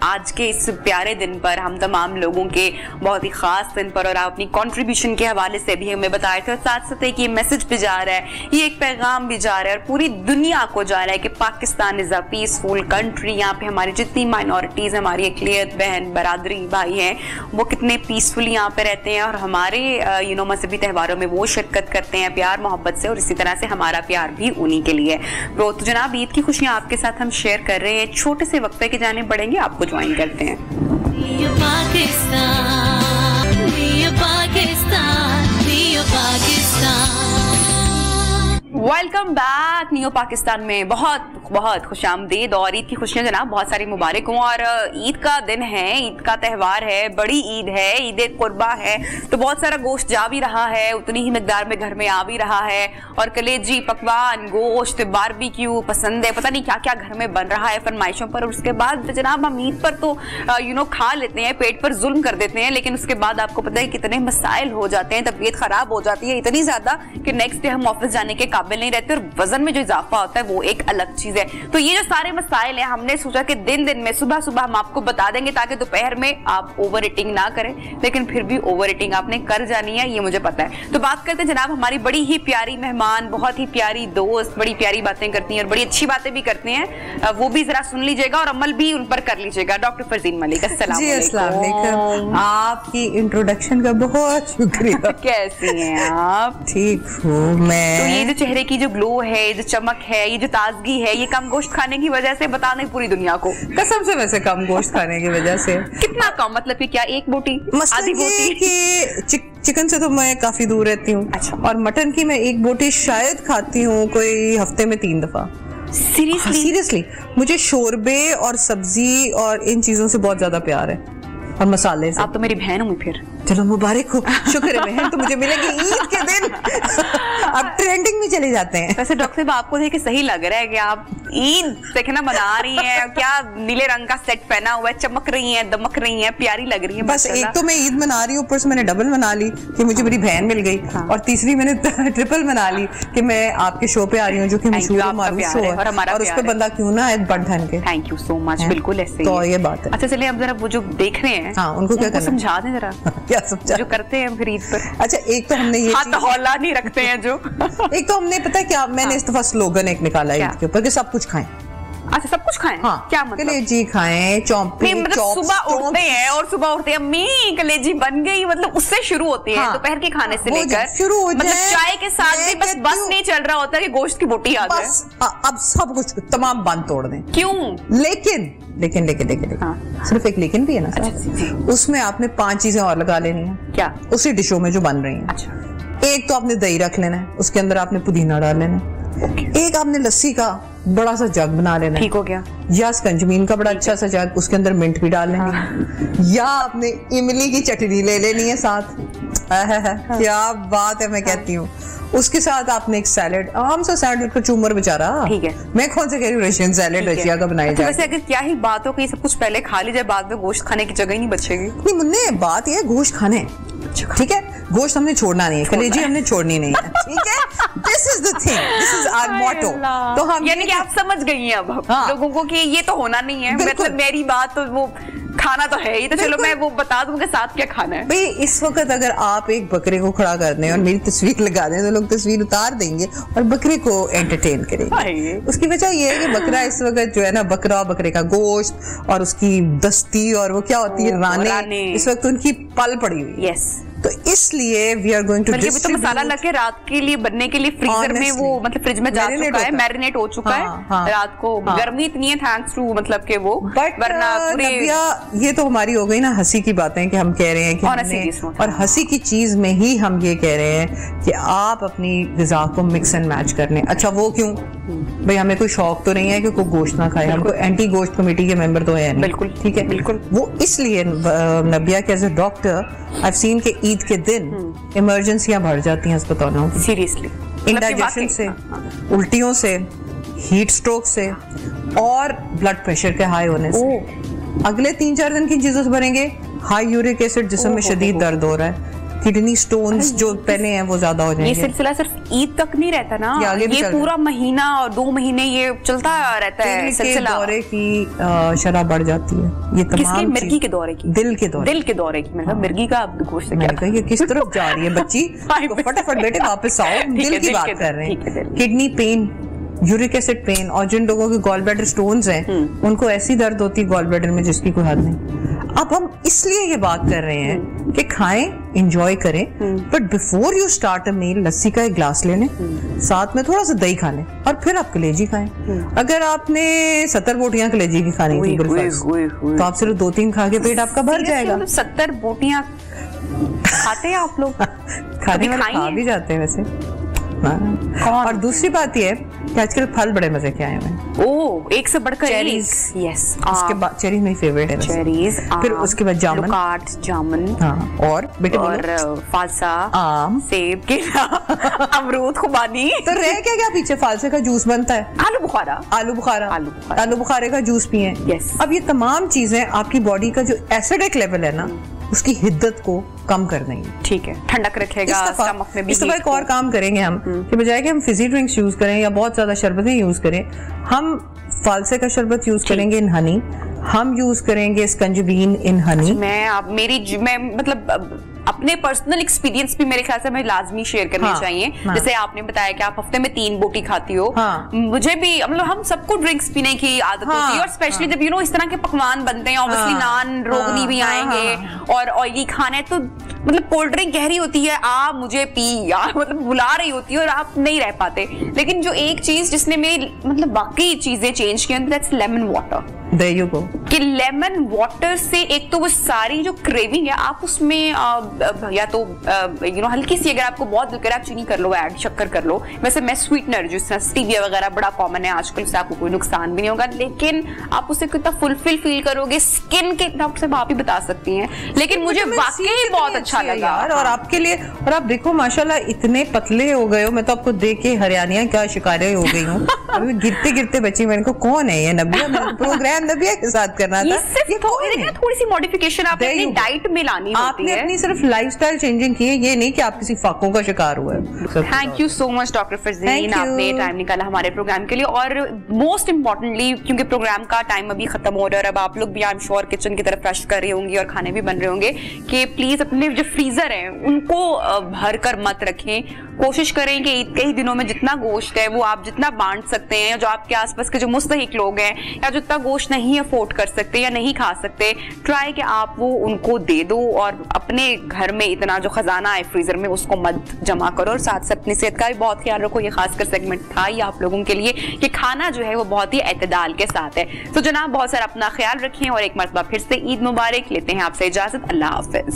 आज के इस प्यारे दिन पर, हम तमाम लोगों के बहुत ही खास दिन पर, और आप अपनी कंट्रीब्यूशन के हवाले से भी हमें बताए थे, और साथ साथ कि ये मैसेज भी जा रहा है, ये एक पैगाम भी जा रहा है और पूरी दुनिया को जा रहा है कि Pakistan is a peaceful country. यहाँ पे हमारी जितनी माइनॉरिटीज, हमारी अकलियत, बहन, बरादरी, भाई हैं, वो कितने पीसफुली यहाँ पे रहते हैं और हमारे मजहबी त्योहारों में वो शिरकत करते हैं प्यार मोहब्बत से, और इसी तरह से हमारा प्यार भी उन्हीं के लिए। तो जनाब ईद की खुशियां आपके साथ हम शेयर कर रहे हैं, छोटे से वक्फे के जाने बढ़ेंगे, आपको ज्वाइन करते हैं। वेलकम बैक नियो पाकिस्तान में, बहुत बहुत खुशामदीद, और ईद की खुशियां जनाब बहुत सारी मुबारक हों। और ईद का दिन है, ईद का त्यौहार है, बड़ी ईद है, ईद कुर्बा है, तो बहुत सारा गोश्त जा भी रहा है, उतनी ही मिकदार में घर में आ भी रहा है, और कलेजी, पकवान, गोश्त, बारबेक्यू पसंद है, पता नहीं क्या क्या घर में बन रहा है फरमाइशों पर। और उसके बाद जनाब हम ईद पर तो खा लेते हैं, पेट पर जुल्म कर देते हैं, लेकिन उसके बाद आपको पता है कितने मसाइल हो जाते हैं, तबीयत खराब हो जाती है इतनी ज्यादा कि नेक्स्ट डे हम ऑफिस जाने के काबिल नहीं रहते, और वजन में जो इजाफा होता है वो एक अलग चीज है। तो ये जो सारे मसाइल हैं, हमने सोचा कि दिन दिन में सुबह सुबह हम आपको बता देंगे, ताकि दोपहर में आप ओवर ईटिंग ना करें, लेकिन फिर भी ओवर ईटिंग आपने कर जानी है, ये मुझे पता है। तो बात करते हैं जनाब हमारी बड़ी ही प्यारी मेहमान, बहुत ही प्यारी दोस्त, बड़ी प्यारी बातें करती हैं और बड़ी अच्छी बातें भी करती हैं, वो भी जरा सुन लीजिएगा और अमल भी उन पर कर लीजिएगा। डॉक्टर फरजीन मलिक, अस्सलाम वालेकुम। आपकी इंट्रोडक्शन का बहुत शुक्रिया। कैसी हैं आप? ठीक हूँ मैं। तो ये जो चेहरे की जो ग्लो है, जो चमक है, ये जो ताजगी है, ये कम गोश्त खाने की वजह से? बता दें पूरी दुनिया को। कसम से वैसे कम गोश्त खाने की वजह से। कितना कम? मतलब कि क्या एक बोटी, आधी बोटी? कि चिकन से तो मैं काफी दूर रहती हूँ। अच्छा। और मटन की मैं एक बोटी शायद खाती हूँ कोई हफ्ते में 3 दफा। सीरियसली मुझे शोरबे और सब्जी और इन चीजों से बहुत ज्यादा प्यार है, और मसाले से। आप तो मेरी बहन हुई फिर। चलो मुबारक हो, शुक्र है बहन, तो मुझे मिलेगी ईद के दिन। अब ट्रेंडिंग में चले जाते हैं। वैसे डॉक्टर साहब आपको देख के सही लग रहा है कि आप ईद देखना मना रही हैं, क्या नीले रंग का सेट पहना हुआ है, चमक रही हैं, दमक रही हैं, प्यारी लग रही हैं। बस एक तो मैं ईद मना रही हूँ, ऊपर से मैंने डबल मना ली कि मुझे मेरी बहन मिल गई। हाँ। और तीसरी मैंने ट्रिपल मना ली कि मैं आपके शो पे आ रही हूँ, जो कि मशहूर शो है, और उस पर बंदा क्यों ना एक बढ़ के। Thank you so much. बिल्कुल ऐसे तो ये बात है। अच्छा चलिए अब जरा वो जो देख रहे हैं, हाँ, उनको क्या करना, समझा दें जरा। क्या समझा? जो करते हैं खरीद पर। अच्छा एक तो हमने ये हाथ हौला नहीं रखते हैं जो। एक तो हमने पता है क्या, मैंने इस दफा स्लोगन एक निकाला ईद के ऊपर कि सब कुछ खाएं। अच्छा सब कुछ खाएं? हाँ, क्या मतलब? कलेजी खाएं, चौंपी, मतलब सुबह उठते हैं और सुबह उठते हैं अम्मी कलेजी बन गई, मतलब उससे शुरू होती है। हाँ, दोपहर के खाने से लेकर शुरू हो मतलब चाय के साथ भी बस नहीं चल रहा होता कि गोश्त की बोटी आ जाए। अब सब कुछ तमाम बंद तोड़ दें। क्यों? लेकिन हाँ। सिर्फ एक लेकिन भी है ना सर। अच्छा, उसमें आपने 5 चीजें और लगा लेनी है। क्या? उसी डिशों में जो बन रही है। अच्छा। एक तो आपने दही रख लेना है, उसके अंदर आपने पुदीना डाल लेना है। एक आपने लस्सी का बड़ा सा जग बना लेना है। ठीक हो गया। या स्कंजमीन का बड़ा अच्छा सा जग, उसके अंदर मिंट भी डाल लेंगे। हाँ। या आपने इमली की चटनी ले लेनी है साथ। हाँ। क्या बात है, मैं कहती हूँ। उसके साथ आपने एक सैलेड, आम सा सैलेड का चूमर बेचारा। ठीक है। मैं कौन सा कह रही हूँ, रशियन सैलेड रशिया का बनाया जाए। वैसे अगर क्या ही बात हो कि सब कुछ पहले खा लीजिए, बाद में गोश्त खाने की जगह ही नहीं बचेगी। नहीं मुन्ने, बात ये है गोश्त खाने, ठीक है, गोश्त हमने छोड़ना नहीं है, कलेजी हमने छोड़नी नहीं है, ठीक है। This is the thing, this is our motto. तो हम यानी कि आप समझ गई हैं अब लोगों को कि ये तो होना नहीं है, मतलब मेरी बात तो वो खाना तो है ही, तो चलो मैं वो बता दूंगा साथ क्या खाना है। भाई इस वक्त अगर आप एक बकरे को खड़ा कर दें और मेरी तस्वीर लगा दें तो लोग तस्वीर उतार देंगे और बकरे को एंटरटेन करेंगे। उसकी वजह ये है कि बकरा इस वक्त जो है ना, बकरे का गोश्त और उसकी दस्ती और वो क्या होती है, राने, इस वक्त उनकी पल पड़ी हुई। यस, तो इसलिए वी आर गोइंग टू तो मसाला लगे रात के लिए बनने के लिए फ्रीजर में वो मतलब फ्रिज में जा चुका है, मैरिनेट हो चुका है। रात को गर्मी इतनी है थैंक्स टू मतलब के वो, वरना पूरे ये तो हमारी हो गई ना हंसी की बातें कि हम कह रहे हैं कि और हंसी की चीज में ही हम ये कह रहे हैं कि आप अपनी गिज़ा को मिक्स एंड मैच करने। अच्छा वो क्यों भाई, हमें कोई शौक तो नहीं है कि कोई गोश्त ना खाए, हमको एंटी गोश्त कमेटी के मेंबर तो है नहीं। बिल्कुल ठीक है, बिल्कुल। वो इसलिए नबिया के as a doctor I have seen के ईद के दिन इमरजेंसियां बढ़ जाती हैं अस्पतालों में, सीरियसली, इंडाइजेशन से, उल्टियों से, हीट स्ट्रोक से और ब्लड प्रेशर के हाई होने से। अगले 3-4 दिन किन चीजों से भरेंगे? हाई यूरिक एसिड, जिस्म में शदीद दर्द हो रहा है, किडनी स्टोन्स जो पहले हैं वो ज्यादा हो जाएंगे। ये सिलसिला सिर्फ ईद तक नहीं रहता ना, ये पूरा महीना और 2 महीने ये चलता रहता है सिलसिला। दौरे की शरह बढ़ जाती है, ये तमाम मिर्गी के दौरे की, दिल के दौरे की, मतलब मिर्गी का गोश्त क्या, ये किस तरफ जा रही है बच्ची? फटाफट बेटे वापस आओ, दिल की बात कर रहे हैं। Kidney pain, uric acid pain, और जिन लोगों के गॉल ब्लैडर स्टोन्स हैं उनको ऐसी दर्द होती है गॉल ब्लैडर में जिसकी कोई हद नहीं। अब हम इसलिए ये बात कर रहे हैं कि खाएं, एंजॉय करें, but before you start a meal lassi का एक ग्लास ले लें, साथ में थोड़ा सा दही खा लें, और फिर आप कलेजी खाएं। अगर आपने 70 बोटियां कलेजी की खानी थी तो आप सिर्फ 2-3 खा के पेट आपका भर जाएगा। 70 बोटियां खाते हैं आप लोग? खाने वाले खा भी जाते हैं वैसे। और दूसरी बात ये है कि आजकल फल बड़े मजे के आए हैं। ओह, एक से बढ़कर चेरीज। यस, उसके बाद चेरीज मेरी फेवरेट है। चेरीज, फिर उसके बाद जामुन, जामुन, हाँ, और बेटे और फालसा, आम, सेब, केला, अमरूद, खुबानी। तो रह क्या पीछे? फालसे का जूस बनता है, आलू बुखारे का जूस पिए। यस। अब ये तमाम चीजें आपकी बॉडी का जो एसिडिक लेवल है ना, उसकी हिद्दत को कम कर देंगे। ठीक है, ठंडक रखेगा स्टमक में भी। इस दफा एक और काम करेंगे हम कि बजाय कि हम फिजी ड्रिंक्स यूज करें या बहुत ज्यादा शरबतें यूज करें, हम फालसे का शरबत यूज करेंगे इन हनी, हम यूज करेंगे स्कंजबीन इन हनी। मैं मतलब अपने पर्सनल एक्सपीरियंस भी मेरे ख्याल से हमें लाजमी शेयर करने चाहिए। जैसे आपने बताया कि आप हफ्ते में 3 बोटी खाती हो, मुझे भी, मतलब हम सबको ड्रिंक्स पीने की आदत होती है, और स्पेशली जब इस तरह के पकवान बनते हैं, ऑब्वियसली नान रोगनी भी आएंगे और ऑयली खाने, तो मतलब कोल्ड ड्रिंक कह रही होती है आ मुझे पी, यार मतलब बुला रही होती है और आप नहीं रह पाते। लेकिन जो एक चीज जिसने मेरी मतलब बाकी चीजें चेंज की, that's lemon water. There you go. कि लेमन वाटर से एक तो वो सारी जो क्रेविंग है, आप उसमें या तो हल्की सी, अगर आपको बहुत दिल करे आप चीनी कर लो ऐड, शक्कर कर लो। वैसे मैं स्वीटनर जिस तरह स्टीविया वगैरह बड़ा कॉमन है आजकल, उससे आपको कोई नुकसान भी नहीं होगा, लेकिन आप उससे कितना फुलफिल फील करोगे, स्किन के डॉक्टर साहब आप ही बता सकती हैं। लेकिन मुझे वाकई बहुत अच्छा लगा यार, और आपके लिए, और आप देखो माशाल्लाह इतने पतले हो गए हो, मैं तो आपको देख के हरियाणा क्या शिकारी हो गई हूँ। अभी गिरते गिरते बची, मैंने कहा कौन है ये नबिया? प्रोग्राम नबिया के साथ करना था। ये थोड़ी सी मॉडिफिकेशन आपने अपनी डाइट में लानी होती है। आपने अपनी सिर्फ लाइफस्टाइल चेंजिंग की है, ये नहीं कि आप किसी फाकों का शिकार हुए। Thank you so much doctor Farzeen, आपने टाइम निकाला हमारे प्रोग्राम के लिए, और मोस्ट इम्पोर्टेंटली क्योंकि प्रोग्राम का टाइम अभी खत्म हो रहा है और अब आप लोग भी आई एम श्योर किचन की तरफ रश कर रहे होंगे और खाने भी बन रहे होंगे, कि प्लीज अपने जो फ्रीजर है उनको भर कर मत रखें। कोशिश करें कि ईद के ही दिनों में जितना गोश्त है वो आप जितना बांट सकते हैं, जो आपके आसपास के जो मुस्तहिक लोग हैं या जो इतना गोश्त नहीं अफोर्ड कर सकते या नहीं खा सकते, ट्राई कि आप वो उनको दे दो, और अपने घर में इतना जो खजाना है फ्रीजर में उसको मत जमा करो, और साथ साथ अपनी सेहत का भी बहुत ख्याल रखो। ये खासकर सेगमेंट था ये आप लोगों के लिए कि खाना जो है वो बहुत ही एतदाल के साथ है। तो जनाब बहुत सारा अपना ख्याल रखें, और एक मरतबा फिर से ईद मुबारक, लेते हैं आपसे इजाजत, अल्लाह हाफिज।